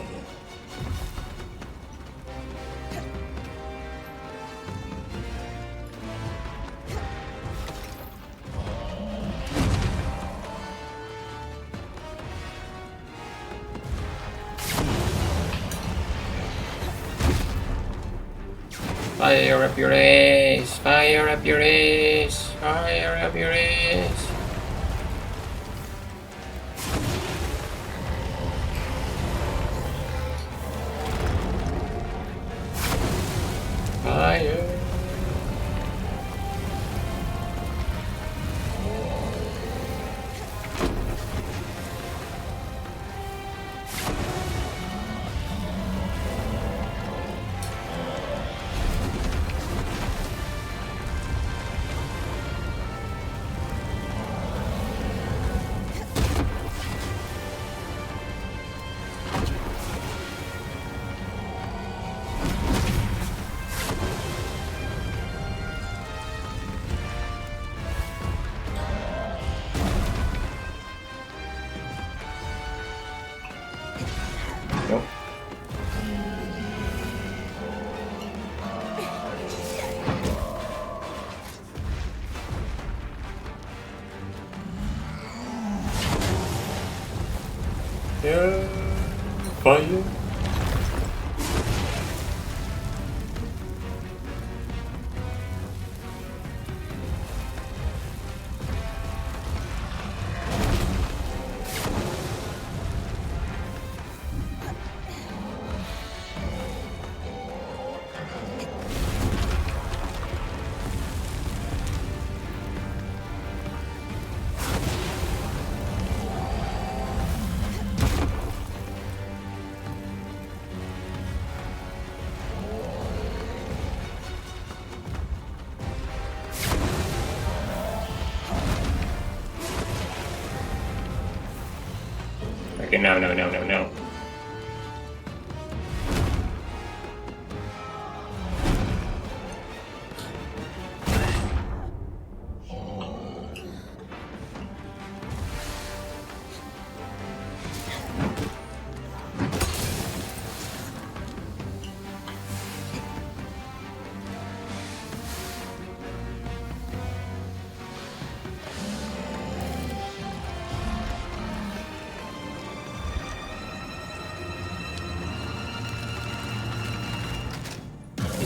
Fire up your ass! Fire up your ass! Fire up your ass! Fire! no, no, no, no, no.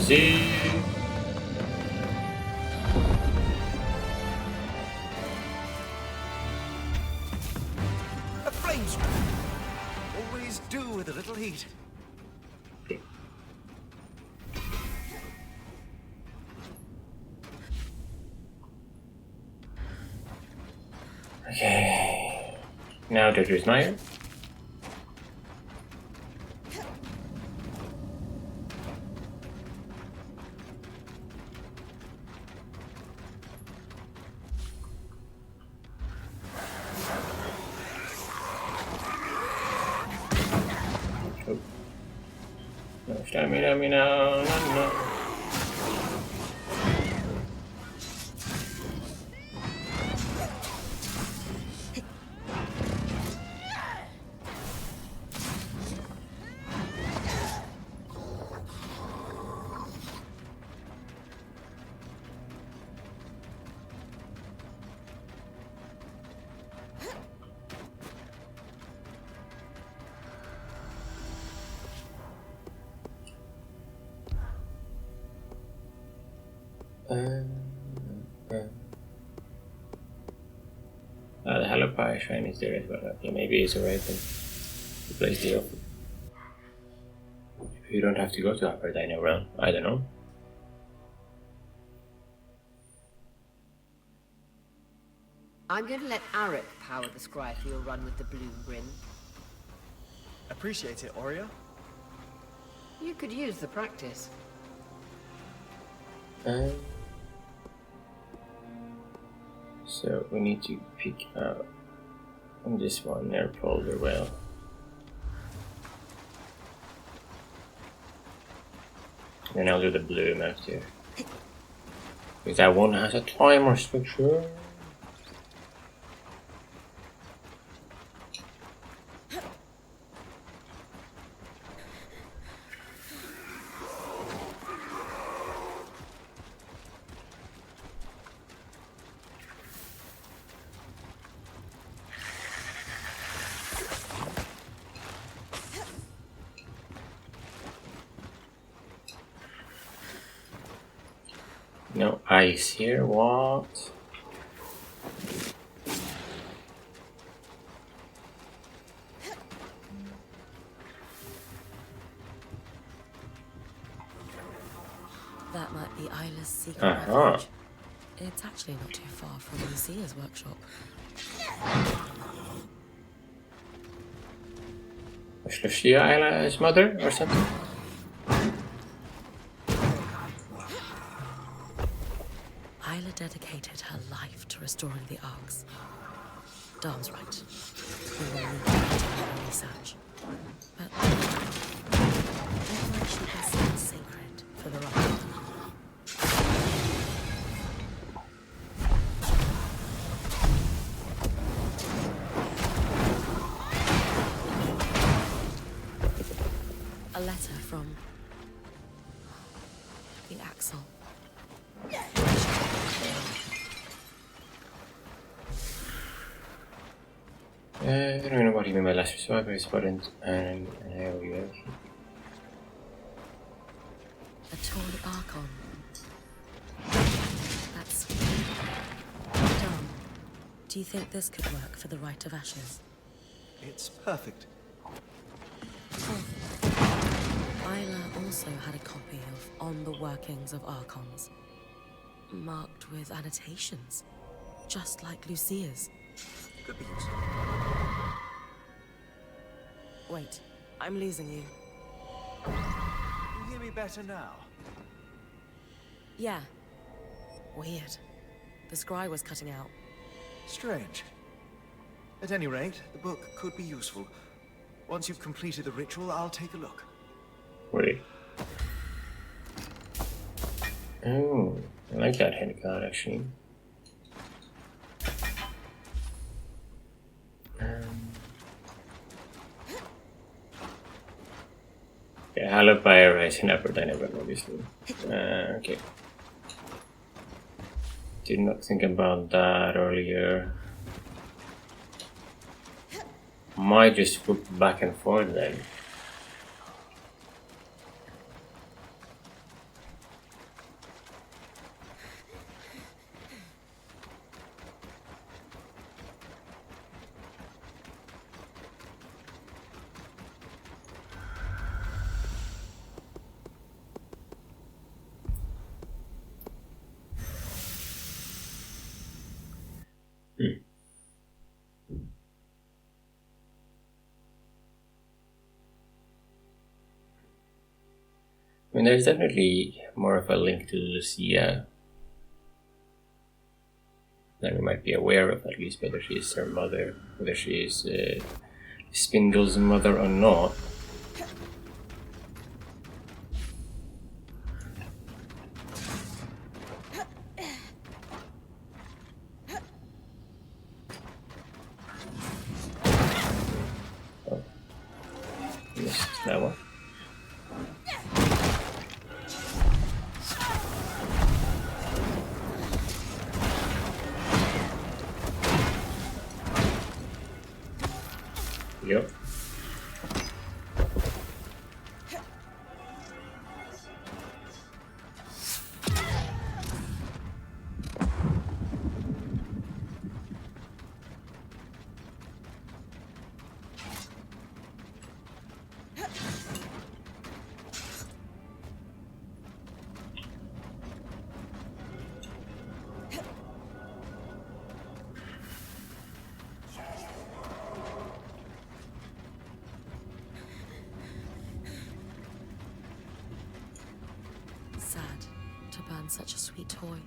Easy. A flame strike! Always do with a little heat. Okay. Now to do Smire. No stamina, no, no. The Halopie shrine is there as well. Okay, maybe it's alright then. Replace the offer. You don't have to go to Upper Dino Realm. I don't know. I'm going to let Arik power the scry for your run with the Bloom Grin. Appreciate it, Aurea. You could use the practice. So we need to pick out this one near Polder Well. Then I'll do the bloom after. Because that one has a timer structure. No ice here, what? That might be Isla's secret Uh-huh. refuge. It's actually not too far from Lucia's workshop. Was Lucia Isla's mother or something? Isla dedicated her life to restoring the Arks. Dom's right. We will need to continue our research. But Operation is sacred for the right. A letter from the Axel. I don't know what even my last survivor is important and here we go. A torn Archon. That's Dom. Do you think this could work for the Rite of Ashes? It's perfect. Isla also had a copy of On the Workings of Archons, marked with annotations, just like Lucia's. Could be useful. Wait, I'm losing you. You hear me better now? Yeah. Weird. The scry was cutting out. Strange. At any rate, the book could be useful. Once you've completed the ritual, I'll take a look. Wait. Oh, I like that hand card actually. Yeah, Hallowed by a Rising Upper Dynamic, obviously. Okay. Did not think about that earlier. Might just flip back and forth then. I mean, there's definitely more of a link to Lucia than we might be aware of, at least whether she is her mother, whether she is Spindle's mother or not. Oh. Missed that one. Yep. Sad to burn such a sweet toy.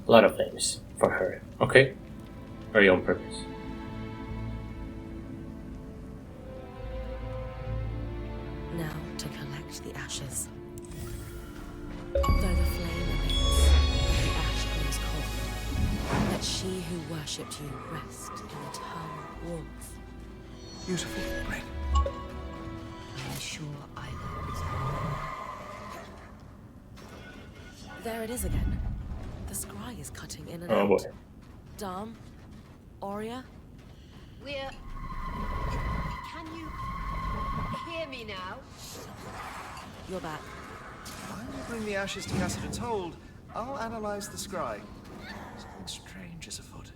A lot of things for her. Okay. Very on purpose. Now to collect the ashes. Though the flame abates, the ash grows cold. Let she who worshipped you rest in eternal warmth. Beautiful, Red. I am sure Isla is There it is again. The scry is cutting in and Oh out. boy. Dom? Aurea? We're... Can you hear me now? You're back. While you bring the ashes to Cassidy Told, I'll analyze the scry. Something strange is afoot.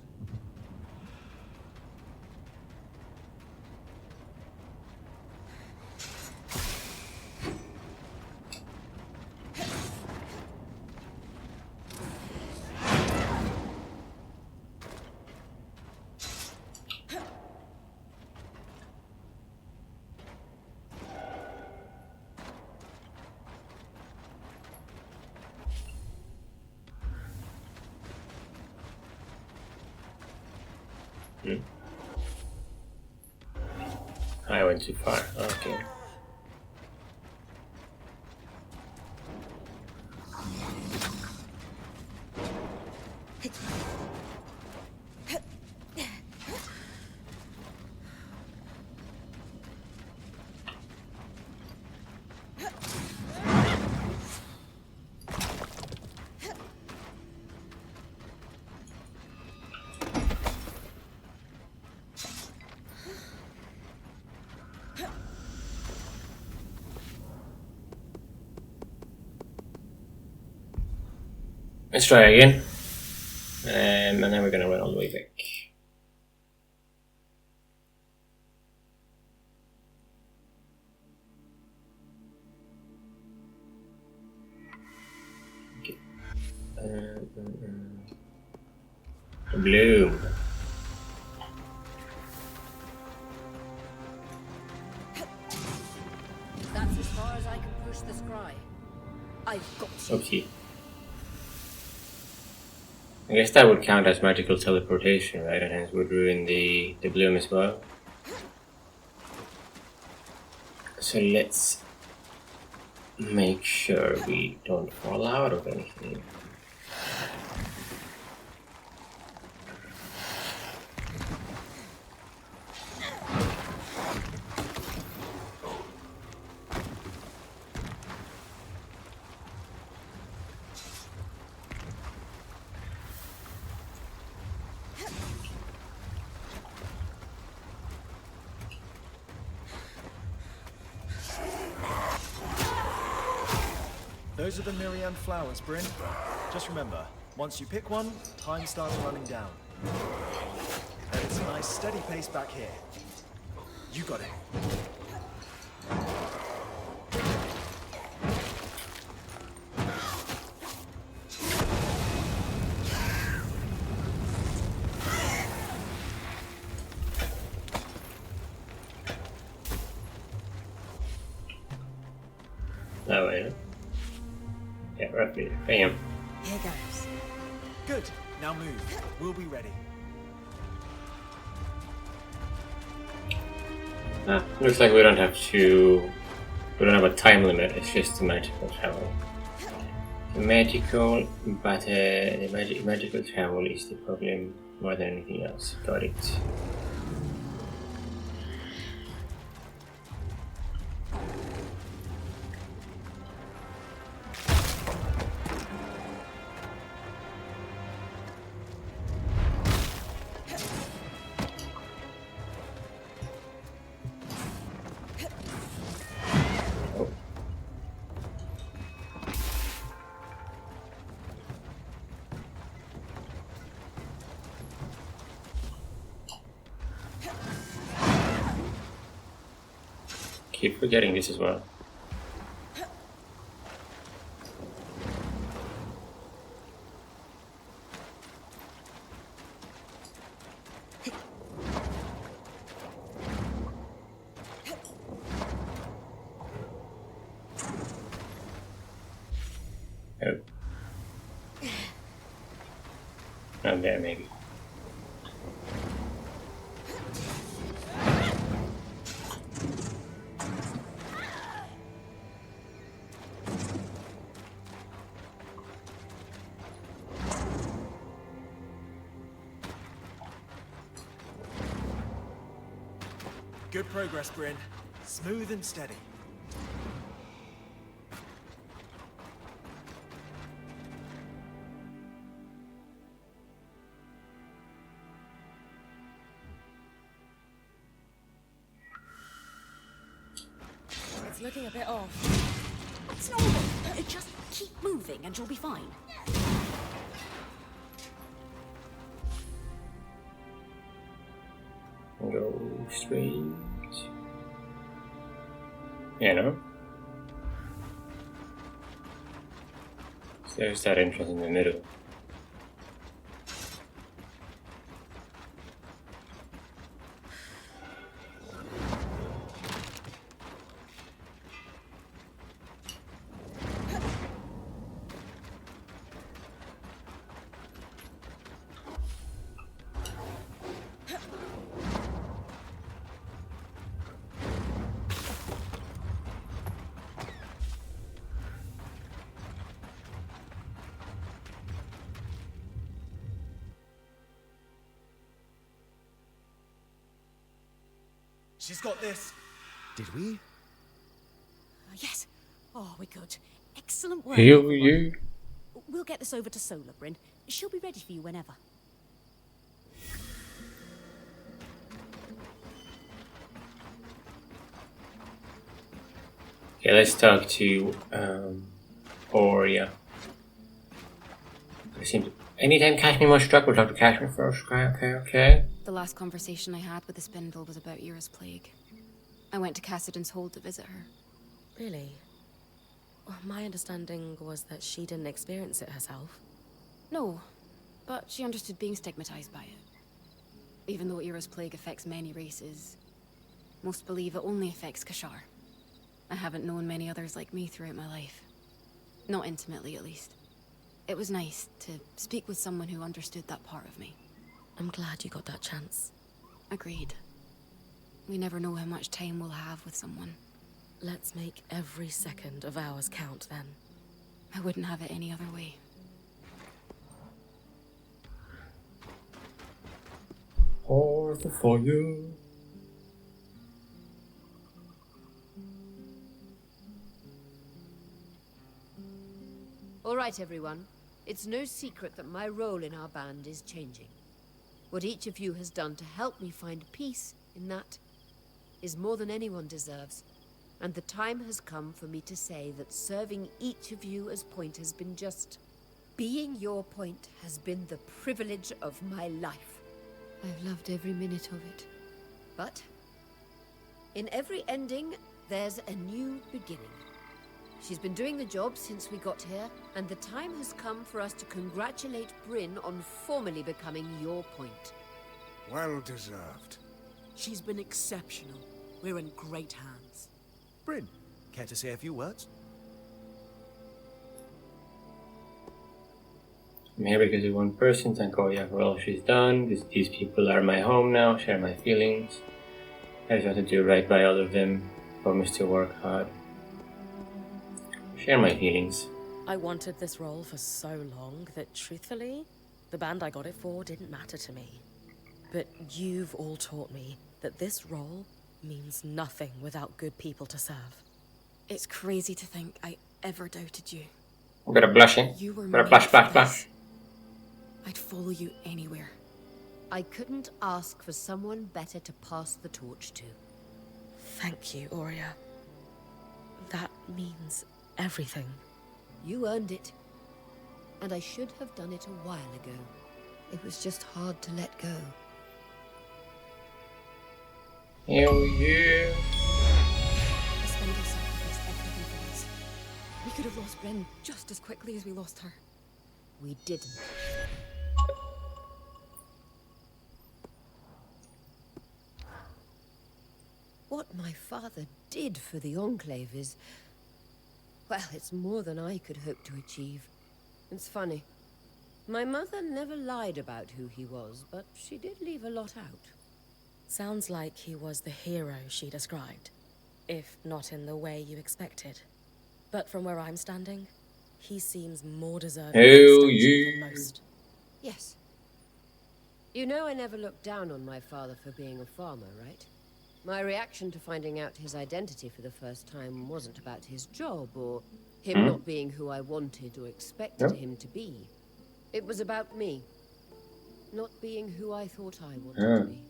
I went too far. Okay. Let's try again. And then we're gonna run all the way back. Okay. Bloom. far as I can push the scry. I've got you. Oopsie. I guess that would count as magical teleportation, right? And hence would ruin the bloom as well. So let's make sure we don't fall out of anything. Those are the Miriam flowers, Bryn. Just remember, once you pick one, time starts running down. And it's a nice steady pace back here. You got it. That way, huh? Yeah, roughly. Bam. Here goes. Good. Now move. We'll be ready. Looks like we don't have a time limit, it's just a magical travel. The magical travel is the problem more than anything else. Got it. Keep forgetting this as well. Oh. And there maybe. Good progress, Bryn. Smooth and steady. It's looking a bit off. It's normal. Just keep moving and you'll be fine. Go straight. You know? So there's that entrance in the middle. She's got this. Did we? Yes. Oh, we're good. Excellent work. You. We'll get this over to Solar, Bryn. She'll be ready for you whenever. Okay, let's talk to Oria. Anytime Cashmere was struck, we'll talk to Cashmere first. Okay. The last conversation I had with the Spindle was about Ira's plague. I went to Cassidon's Hold to visit her. Really? Well, my understanding was that she didn't experience it herself. No, but she understood being stigmatized by it. Even though Ira's plague affects many races, most believe it only affects Kashar. I haven't known many others like me throughout my life. Not intimately, at least. It was nice to speak with someone who understood that part of me. I'm glad you got that chance. Agreed. We never know how much time we'll have with someone. Let's make every second of ours count, then. I wouldn't have it any other way. All for you. All right, everyone. It's no secret that my role in our band is changing. What each of you has done to help me find peace in that is more than anyone deserves. And the time has come for me to say that serving each of you as point has been just... Being your point has been the privilege of my life. I've loved every minute of it. But in every ending, there's a new beginning. She's been doing the job since we got here, and the time has come for us to congratulate Bryn on formally becoming your point. Well deserved. She's been exceptional. We're in great hands. Bryn, care to say a few words? I'm here because of one person. Thank Oya for all she's done. These people are my home now. Share my feelings. I just want to do right by all of them. Promise to work hard. Share my feelings. I wanted this role for so long that, truthfully, the band I got it for didn't matter to me. But you've all taught me that this role means nothing without good people to serve. It's crazy to think I ever doubted you. I'm gonna blush, eh? You were Gonna made blush, for blush, this. blush. I'd follow you anywhere. I couldn't ask for someone better to pass the torch to. Thank you, Aurea. That means everything. You earned it. And I should have done it a while ago. It was just hard to let go. Hell yeah. The Spindle sacrificed everything for us. We could have lost Bryn just as quickly as we lost her. We didn't. What my father did for the Enclave is... Well, it's more than I could hope to achieve. It's funny. My mother never lied about who he was, but she did leave a lot out. Sounds like he was the hero she described, if not in the way you expected. But from where I'm standing, he seems more deserving of Hell the statue yeah. than most. Yes. You know I never looked down on my father for being a farmer, right? My reaction to finding out his identity for the first time wasn't about his job or him not being who I wanted or expected him to be. It was about me, not being who I thought I wanted to be.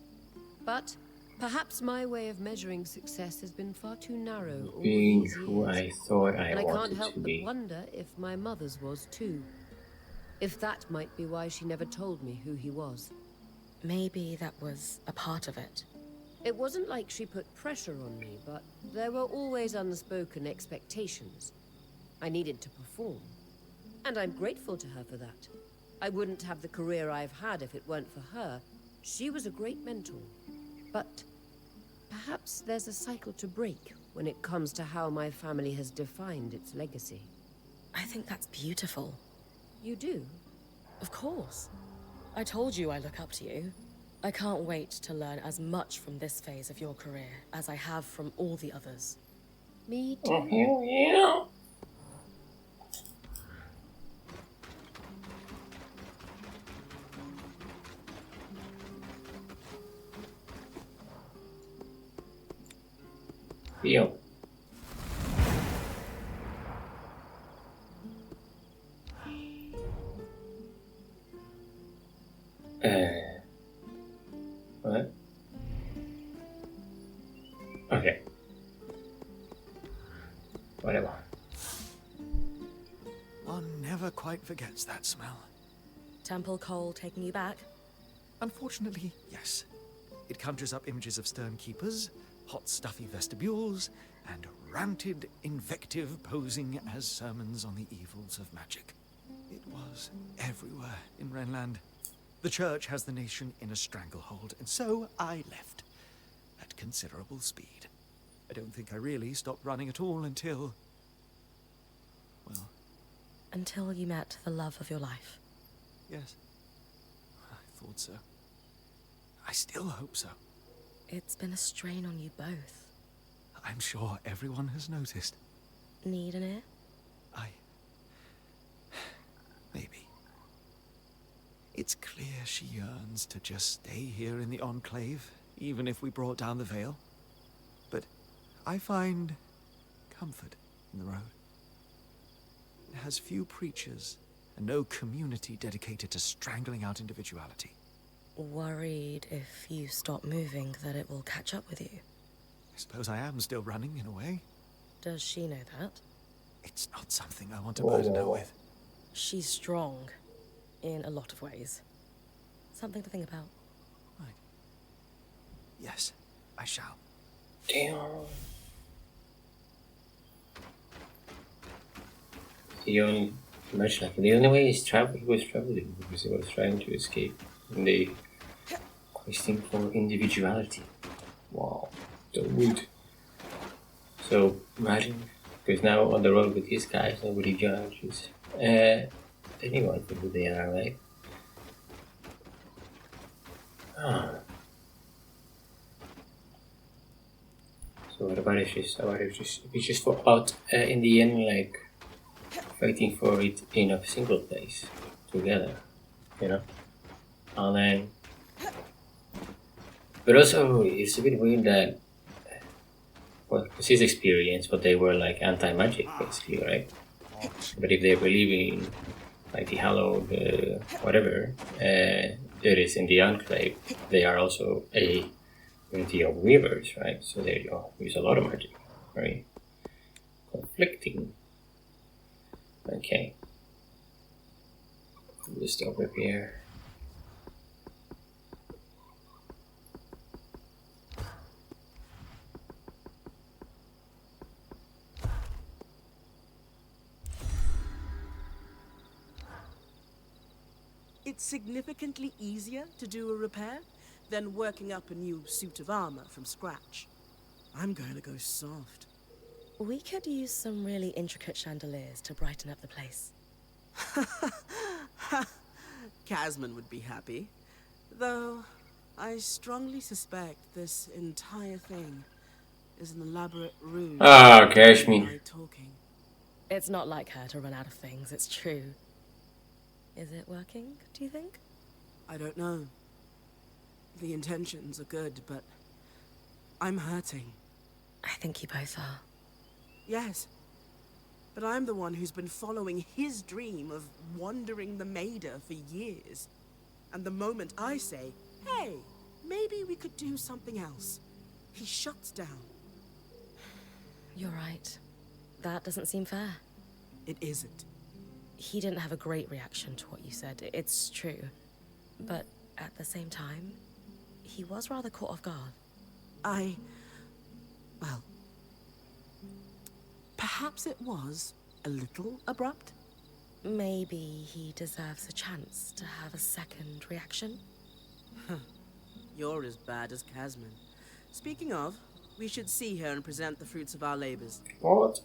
But perhaps my way of measuring success has been far too narrow all Being these who years. I thought I And I can't wanted help to but be. wonder if my mother's was too. If that might be why she never told me who he was. Maybe that was a part of it. It wasn't like she put pressure on me, but there were always unspoken expectations. I needed to perform. And I'm grateful to her for that. I wouldn't have the career I've had if it weren't for her. She was a great mentor. But perhaps there's a cycle to break when it comes to how my family has defined its legacy. I think that's beautiful. You do? Of course. I told you I look up to you. I can't wait to learn as much from this phase of your career as I have from all the others. Me too. Oh, hell yeah. Feel. What? Okay. Whatever. One never quite forgets that smell. Temple Cole taking you back? Unfortunately, yes. It conjures up images of stern keepers, hot stuffy vestibules, and ranted invective posing as sermons on the evils of magic. It was everywhere in Renland. The church has the nation in a stranglehold, and so I left, at considerable speed. I don't think I really stopped running at all until... well, Until you met the love of your life. yes. I thought so. I still hope so. It's been a strain on you both. I'm sure everyone has noticed. Need an ear? Maybe. It's clear she yearns to just stay here in the Enclave, even if we brought down the veil. But I find comfort in the road. It has few preachers and no community dedicated to strangling out individuality. Worried if you stop moving that it will catch up with you? I suppose I am still running in a way. Does she know that? It's not something I want to burden her with. She's strong, in a lot of ways. Something to think about. Right. Yes, I shall. Damn. The only much like the only way he was traveling because he was trying to escape from the questing for individuality. Wow, so wood. So imagine, because now on the road with these guys, nobody judges anyone for who they are, right? So what about if we just swap out in the end, like fighting for it in a single place together, you know? And then, but also it's a bit weird that, well, it's his experience, but they were like anti-magic basically, right? But if they believe in like the hallowed whatever there is in the Enclave, they are also a community of weavers, right? So they use a lot of magic, right? Conflicting. Okay. We'll stop up here. It's significantly easier to do a repair than working up a new suit of armor from scratch. I'm going to go soft. We could use some really intricate chandeliers to brighten up the place. Casman would be happy. Though, I strongly suspect this entire thing is an elaborate ruse. Ah, Kashmir. Talking. It's not like her to run out of things, it's true. Is it working, do you think? I don't know. The intentions are good, but I'm hurting. I think you both are. Yes. But I'm the one who's been following his dream of wandering the Maida for years. And the moment I say, hey, maybe we could do something else, he shuts down. You're right. That doesn't seem fair. It isn't. He didn't have a great reaction to what you said, it's true. But at the same time, he was rather caught off guard. Well, perhaps it was a little abrupt. Maybe he deserves a chance to have a second reaction? You're as bad as Casman. Speaking of, we should see her and present the fruits of our labors. What?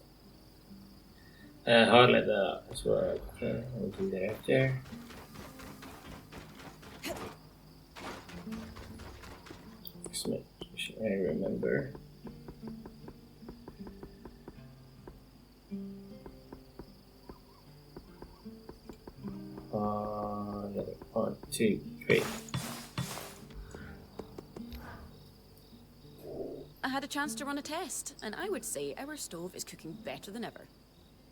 Hardly that as well. Okay, I'll do that after. Should I remember? One, two, three. I had a chance to run a test, and I would say our stove is cooking better than ever.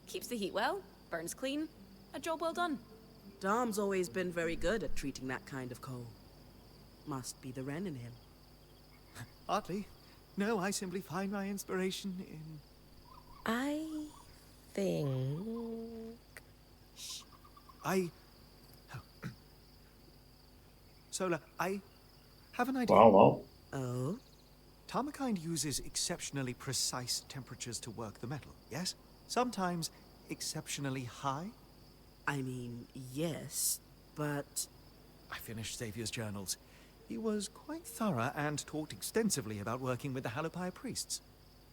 Keeps the heat well, burns clean, a job well done. Dom's always been very good at treating that kind of coal. Must be the Wren in him. Hardly. No, I simply find my inspiration in... I think... Shh. Sola, I have an idea. Wow. Oh? Tarmakind uses exceptionally precise temperatures to work the metal, yes? Sometimes exceptionally high? I mean, yes, but... I finished Xavier's journals. He was quite thorough and talked extensively about working with the Hallopire priests.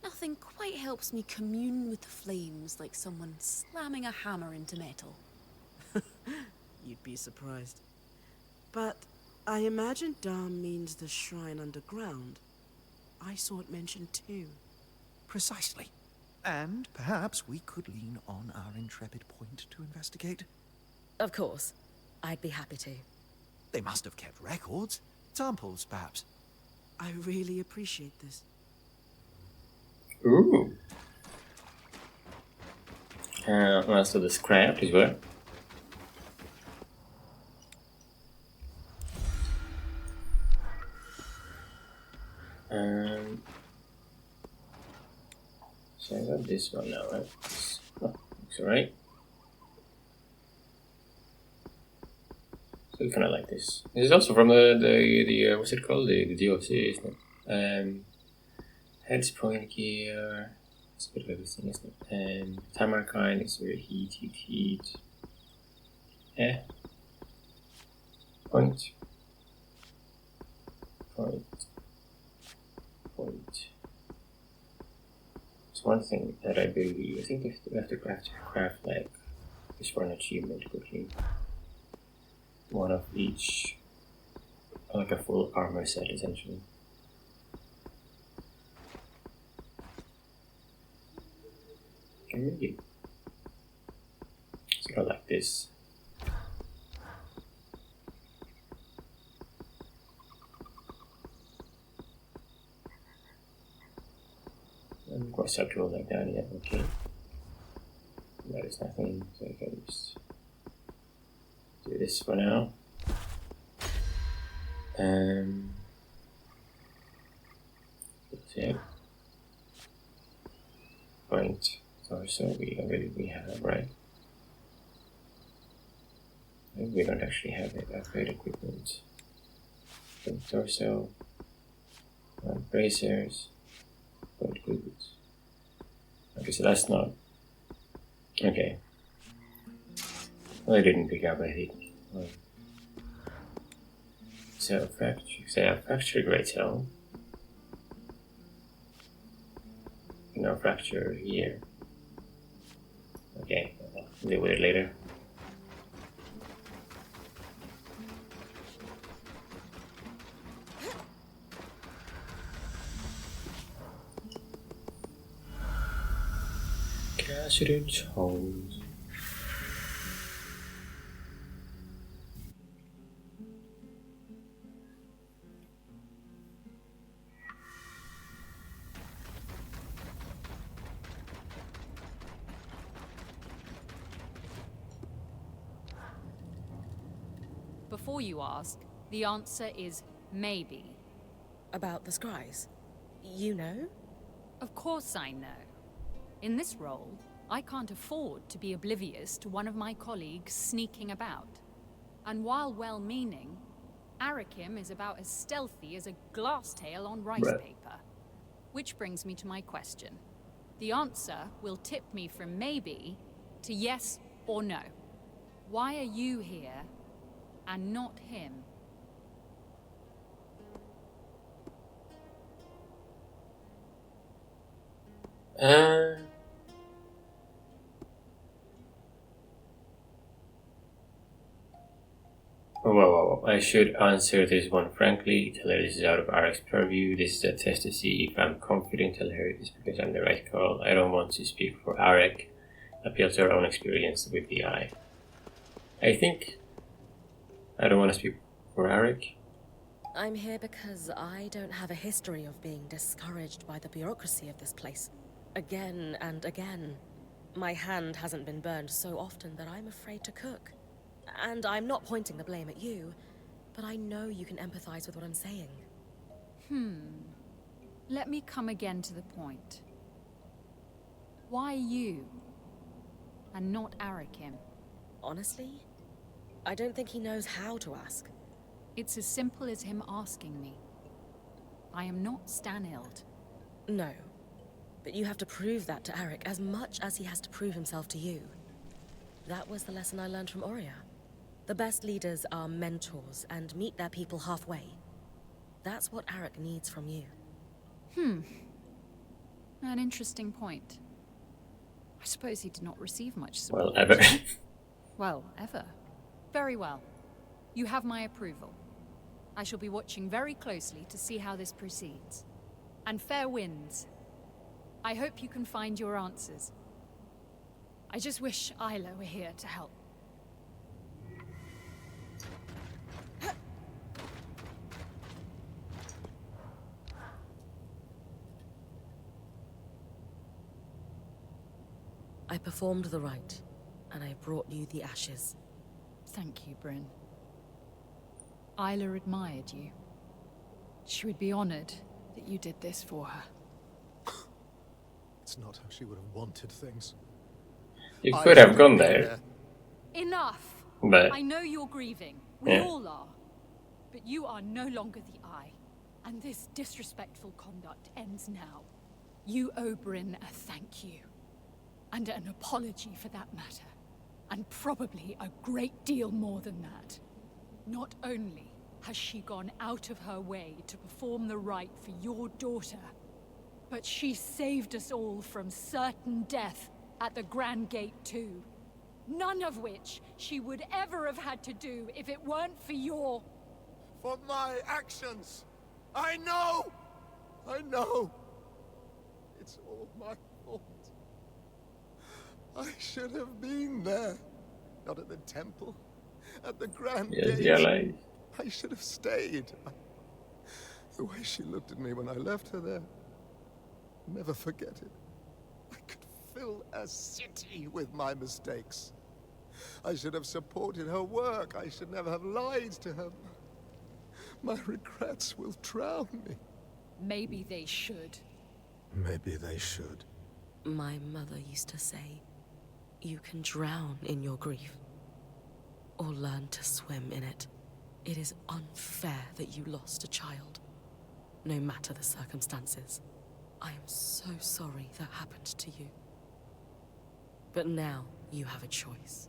Nothing quite helps me commune with the flames like someone slamming a hammer into metal. You'd be surprised. But I imagine Dam means the shrine underground. I saw it mentioned too. Precisely. And perhaps we could lean on our intrepid point to investigate. Of course. I'd be happy to. They must have kept records. Samples, perhaps. I really appreciate this. Ooh. Also the scrap as well. So I got this one now, right? Oh, looks alright. So kind of like this. This is also from the what's it called? The DLC, isn't it? Heads, point gear. It's a bit of everything, isn't it? Tamarkine is very heat. Yeah. Point. It's one thing that I believe. I think we have to craft like just for an achievement quickly. One of each, like a full armor set essentially. Maybe. Sort of like this. And conceptual like that, yeah, okay. That is nothing, so I can just do this for now. That's it. Point. So we have, right? Maybe we don't actually have it. Upgrade equipment. Point torso. Bracers. Point glutes. Okay, so that's not. Okay. Well, I didn't pick up, I think. So fracture great cell. No fracture here. Okay, I'll deal with it later. Cassid's holes. Before you ask, the answer is maybe. About the scries? You know? Of course I know. In this role, I can't afford to be oblivious to one of my colleagues sneaking about. And while well-meaning, Arakim is about as stealthy as a glass tail on rice paper. Which brings me to my question. The answer will tip me from maybe to yes or no. Why are you here and not him? Well, I should answer this one frankly. Tell her this is out of Arak's purview. This is a test to see if I'm confident. Tell her this because I'm the right call. I don't want to speak for Arak. Appeal to her own experience with the eye. I think I don't want to speak for Arak. I'm here because I don't have a history of being discouraged by the bureaucracy of this place. Again and again. My hand hasn't been burned so often that I'm afraid to cook. And I'm not pointing the blame at you, but I know you can empathize with what I'm saying. Let me come again to the point. Why you? And not Arakim? Honestly, I don't think he knows how to ask. It's as simple as him asking me. I am not Stanild. No, but you have to prove that to Arak as much as he has to prove himself to you. That was the lesson I learned from Oria. The best leaders are mentors and meet their people halfway. That's what Arak needs from you. An interesting point. I suppose he did not receive much support. Well, ever. Well, ever. Very well. You have my approval. I shall be watching very closely to see how this proceeds. And fair winds. I hope you can find your answers. I just wish Isla were here to help. I performed the rite, and I brought you the ashes. Thank you, Bryn. Isla admired you. She would be honored that you did this for her. It's not how she would have wanted things. You could have gone there. Enough! But I know you're grieving. We all are. But you are no longer the Eye. And this disrespectful conduct ends now. You owe Bryn a thank you. And an apology for that matter. And probably a great deal more than that. Not only has she gone out of her way to perform the rite for your daughter, but she saved us all from certain death at the Grand Gate too. None of which she would ever have had to do if it weren't for your... For my actions! I know! I know! It's all my fault. I should have been there. Not at the temple. At the Grand Gate. yeah, I should have stayed. The way she looked at me when I left her there. I'll never forget it. I could fill a city with my mistakes. I should have supported her work. I should never have lied to her. My regrets will drown me. Maybe they should. Maybe they should. My mother used to say, you can drown in your grief, or learn to swim in it. It is unfair that you lost a child, no matter the circumstances. I am so sorry that happened to you. But now you have a choice.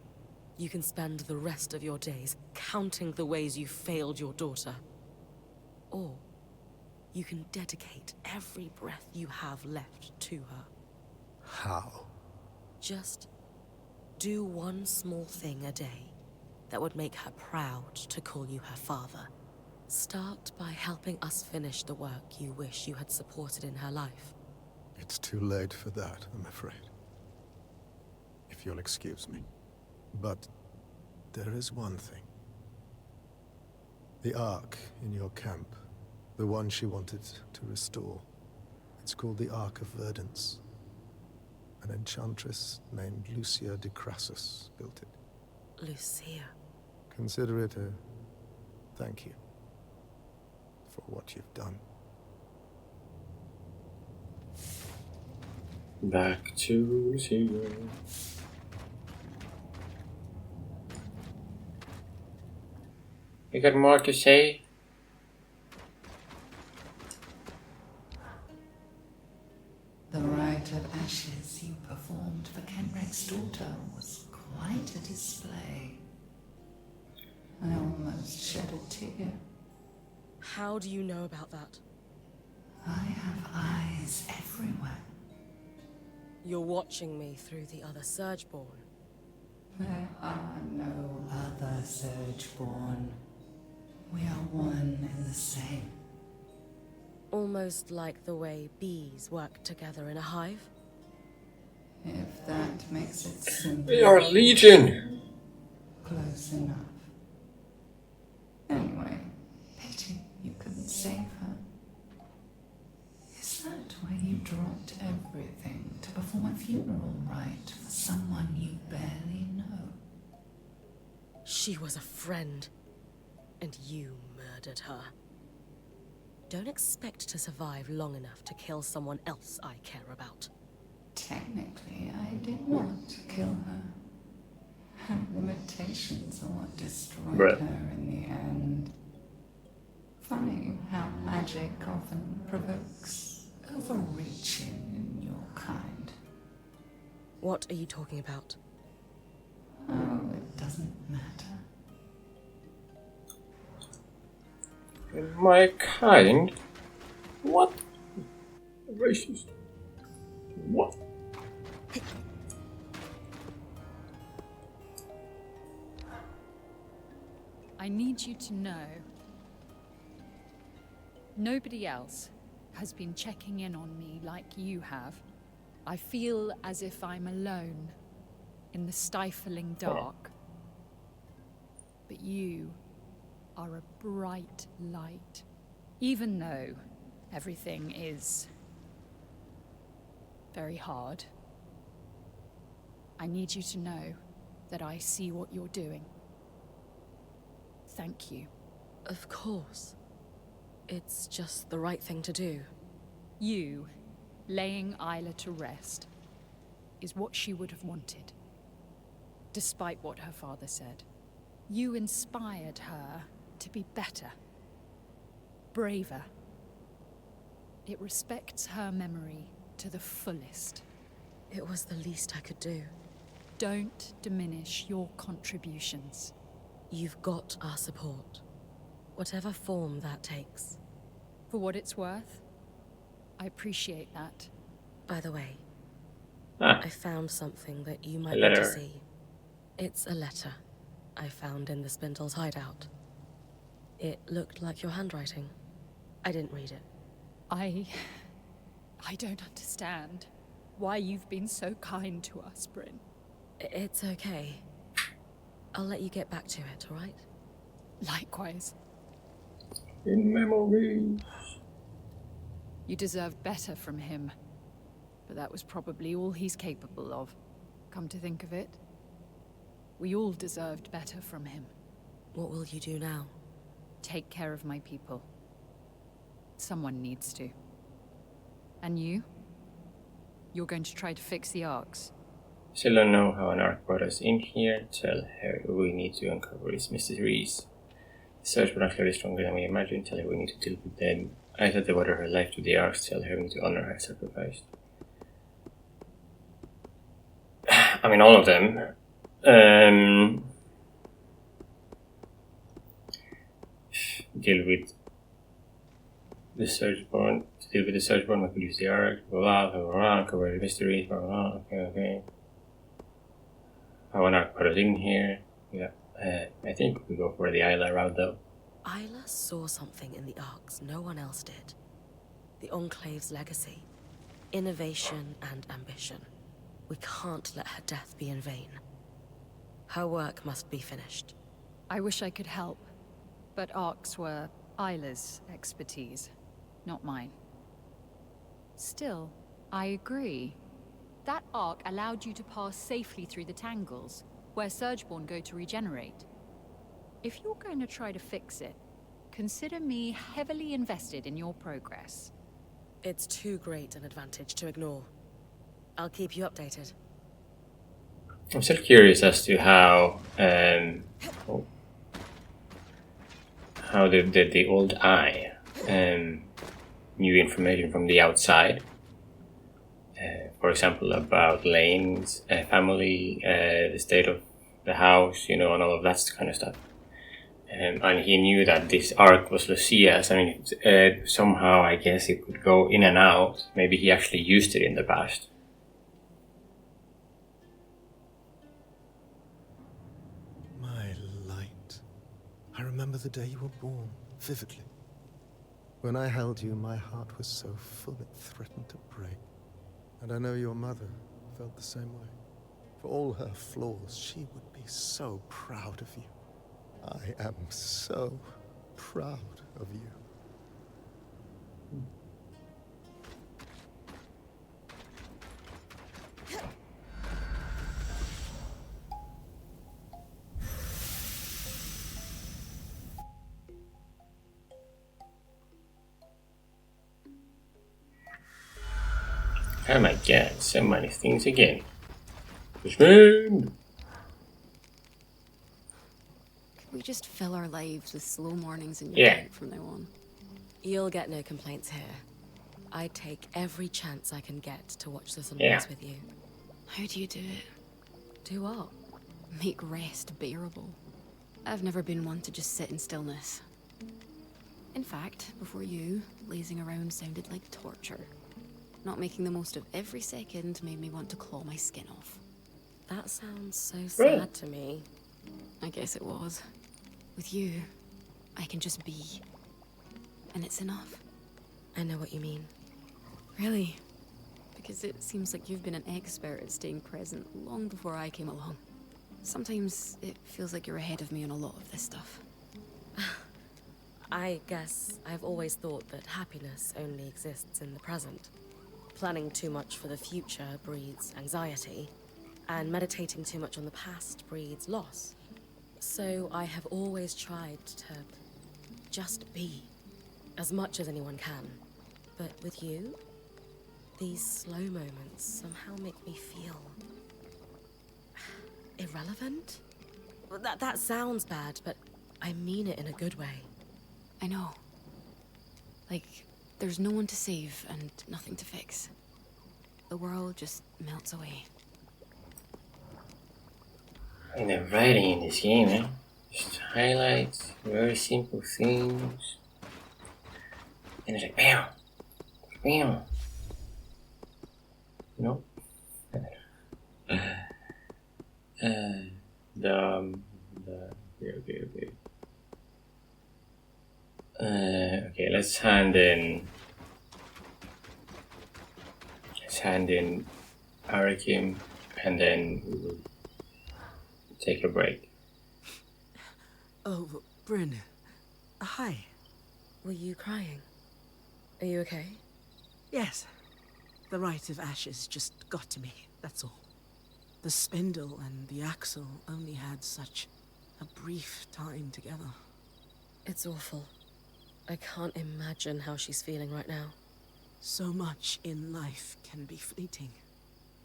You can spend the rest of your days counting the ways you failed your daughter. Or you can dedicate every breath you have left to her. How? Just do one small thing a day that would make her proud to call you her father. Start by helping us finish the work you wish you had supported in her life. It's too late for that, I'm afraid. If you'll excuse me. But there is one thing. The Ark in your camp, the one she wanted to restore. It's called the Ark of Verdance. An enchantress named Lucia de Crassus built it. Lucia. Consider it a thank you for what you've done. back to zero. You got more to say? The rite of ashes you performed for Kenrick's daughter was quite a display. I almost shed a tear. How do you know about that? I have eyes everywhere. You're watching me through the other Surgeborn. There are no other Surgeborn. We are one and the same. Almost like the way bees work together in a hive? If that makes it simple. We are Legion! Close enough. Anyway, pity you couldn't save her. Is that why you dropped everything to perform a funeral rite for someone you barely know? She was a friend, and you murdered her. Don't expect to survive long enough to kill someone else I care about. Technically, I did not kill her. Her limitations are what destroyed her in the end. Funny how magic often provokes overreaching in your kind. What are you talking about? Oh, it doesn't matter. In my kind? What? Racist. What? I need you to know, nobody else has been checking in on me like you have. I feel as if I'm alone in the stifling dark. But you are a bright light. Even though everything is very hard, I need you to know that I see what you're doing. Thank you. Of course. It's just the right thing to do. You laying Isla to rest is what she would have wanted, despite what her father said. You inspired her to be better, braver. It respects her memory to the fullest. It was the least I could do. Don't diminish your contributions. You've got our support, whatever form that takes. For what it's worth, I appreciate that. By the way, Ah, I found something that you might a want to letter. see. It's a letter I found in the Spindle's hideout. It looked like your handwriting. I didn't read it. I don't understand why you've been so kind to us, Bryn. It's okay. I'll let you get back to it, all right? Likewise. In memory. You deserved better from him. But that was probably all he's capable of. Come to think of it, we all deserved better from him. What will you do now? Take care of my people. Someone needs to. And you? You're going to try to fix the arcs. Still don't know how an arc brought us in here. Tell her we need to uncover its mysteries. The search were not clearly stronger than we imagined. Tell her we need to deal with them. I thought they watered her life to the arcs. Tell her we need to honor her sacrifice. I mean, all of them. Deal with the searchborn. To deal with the searchborn, we could use the arc. Blah blah blah blah. Cover the mysteries. Blah blah. Okay. How an arc put us in here. Yeah. I think we go for the Isla route though. Isla saw something in the arcs no one else did. The Enclave's legacy. Innovation and ambition. We can't let her death be in vain. Her work must be finished. I wish I could help, but arcs were Isla's expertise, not mine. Still, I agree. That arc allowed you to pass safely through the tangles, where Surgeborn go to regenerate. If you're going to try to fix it, consider me heavily invested in your progress. It's too great an advantage to ignore. I'll keep you updated. I'm still curious as to how the old eye knew information from the outside. For example, about Lane's family, the state of the house, and all of that kind of stuff. And he knew that this arc was Lucia's. I mean, somehow I guess it could go in and out. Maybe he actually used it in the past. My light. I remember the day you were born, vividly. When I held you, my heart was so full it threatened to break. And I know your mother felt the same way. For all her flaws, she would be so proud of you. I am so proud of you. Oh my god, so many things again. Bushman! Could we just fill our lives with slow mornings in your Yeah. tent from now on? You'll get no complaints here. I take every chance I can get to watch the sunrise with you. How do you do it? Do what? Make rest bearable. I've never been one to just sit in stillness. In fact, before you, lazing around sounded like torture. Not making the most of every second made me want to claw my skin off. That sounds so Really? sad to me. I guess it was. With you, I can just be. And it's enough. I know what you mean. Really? Because it seems like you've been an expert at staying present long before I came along. Sometimes it feels like you're ahead of me on a lot of this stuff. I guess I've always thought that happiness only exists in the present. Planning too much for the future breeds anxiety, and meditating too much on the past breeds loss. So I have always tried to just be, as much as anyone can. But with you, these slow moments somehow make me feel irrelevant? That sounds bad, but I mean it in a good way. I know. Like, there's no one to save and nothing to fix. The world just melts away. And the writing in this game, eh? Just highlights, very simple things. And it's like, bam! Bam! No? Okay. Okay, let's hand in Arakim, and then we will take a break. Oh, Bryn. Hi. Were you crying? Are you okay? Yes. The rite of ashes just got to me, that's all. The spindle and the axle only had such a brief time together. It's awful. I can't imagine how she's feeling right now. So much in life can be fleeting.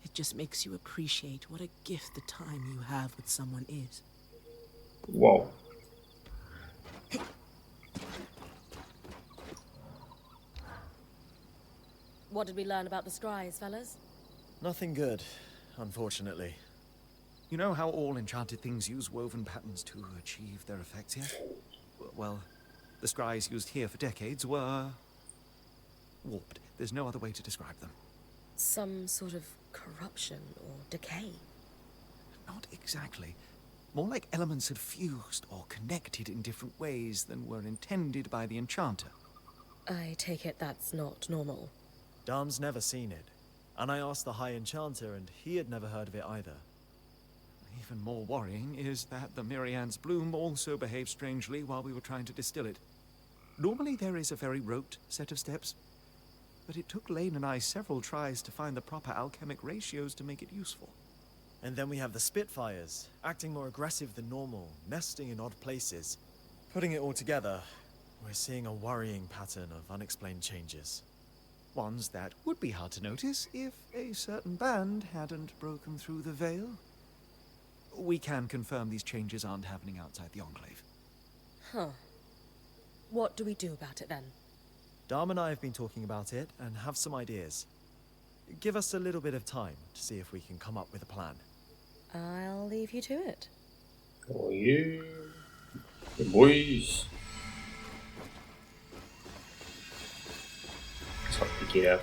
It just makes you appreciate what a gift the time you have with someone is. Whoa. What did we learn about the scries, fellas? Nothing good, unfortunately. You know how all enchanted things use woven patterns to achieve their effects here? Well, the scries used here for decades were warped. There's no other way to describe them. Some sort of corruption or decay? Not exactly. More like elements had fused or connected in different ways than were intended by the enchanter. I take it that's not normal. Darm's never seen it, and I asked the High Enchanter, and he had never heard of it either. Even more worrying is that the Mirian's bloom also behaved strangely while we were trying to distill it. Normally there is a very rote set of steps, but it took Lane and I several tries to find the proper alchemic ratios to make it useful. And then we have the Spitfires, acting more aggressive than normal, nesting in odd places. Putting it all together, we're seeing a worrying pattern of unexplained changes. Ones that would be hard to notice if a certain band hadn't broken through the veil. We can confirm these changes aren't happening outside the Enclave. Huh. What do we do about it then? Darm and I have been talking about it and have some ideas. Give us a little bit of time to see if we can come up with a plan. I'll leave you to it. Oh yeah. The boys. So pick it up.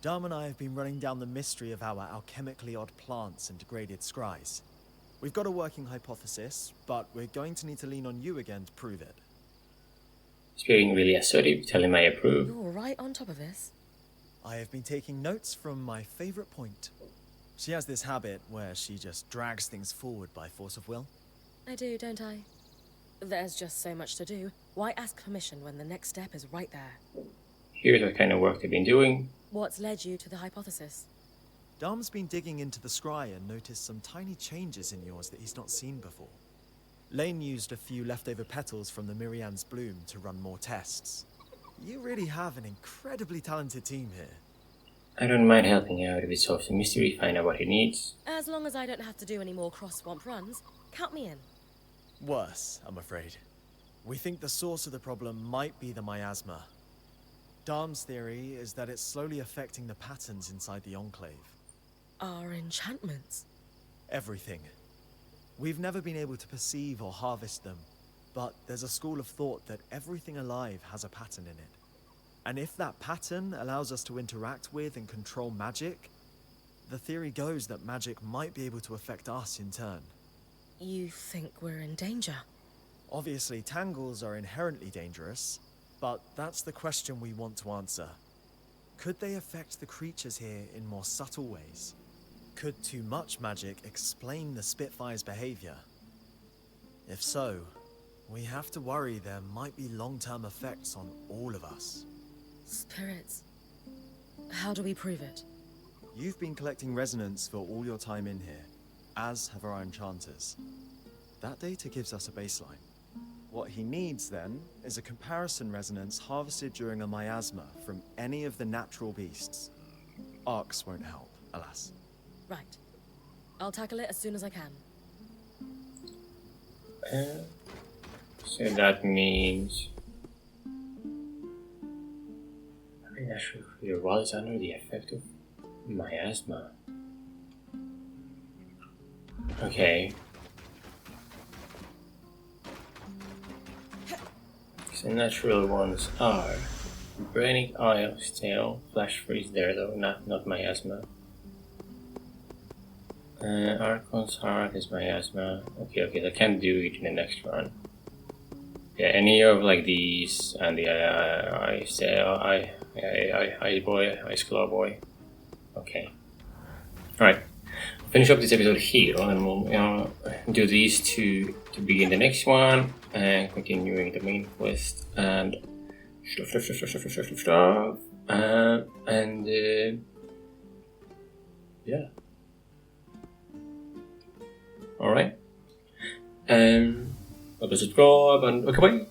Darm and I have been running down the mystery of our alchemically odd plants and degraded scries. We've got a working hypothesis, but we're going to need to lean on you again to prove it. Being really assertive, telling I approve. You're right on top of this. I have been taking notes from my favorite point. She has this habit where she just drags things forward by force of will. I do, don't I? There's just so much to do. Why ask permission when the next step is right there? Here's what kind of work they've been doing. What's led you to the hypothesis? Darm's been digging into the scry and noticed some tiny changes in yours that he's not seen before. Lane used a few leftover petals from the Mirian's bloom to run more tests. You really have an incredibly talented team here. I don't mind helping out if it solves the mystery, find out what he needs. As long as I don't have to do any more cross-swamp runs, count me in. Worse, I'm afraid. We think the source of the problem might be the miasma. Darm's theory is that it's slowly affecting the patterns inside the Enclave. Our enchantments? Everything. We've never been able to perceive or harvest them, but there's a school of thought that everything alive has a pattern in it. And if that pattern allows us to interact with and control magic, the theory goes that magic might be able to affect us in turn. You think we're in danger? Obviously, tangles are inherently dangerous, but that's the question we want to answer. Could they affect the creatures here in more subtle ways? Could too much magic explain the Spitfire's behavior? If so, we have to worry there might be long-term effects on all of us. Spirits. How do we prove it? You've been collecting resonance for all your time in here, as have our enchanters. That data gives us a baseline. What he needs, then, is a comparison resonance harvested during a miasma from any of the natural beasts. Arcs won't help, alas. Right. I'll tackle it as soon as I can. So that means every natural creature while it's under the effect of miasma. Okay. So natural ones are Burning Isle, Stale, Flash Freeze there though, not miasma. Archon's Heart is miasma. Okay, I can't do it in the next run. Yeah, any of like these and the Ice Boy, Ice Claw Boy. Okay. Alright. Finish up this episode here and we'll do these two to begin the next one and continuing the main quest and stuff. Yeah. Alright. Hoppas subscribe and okay bye.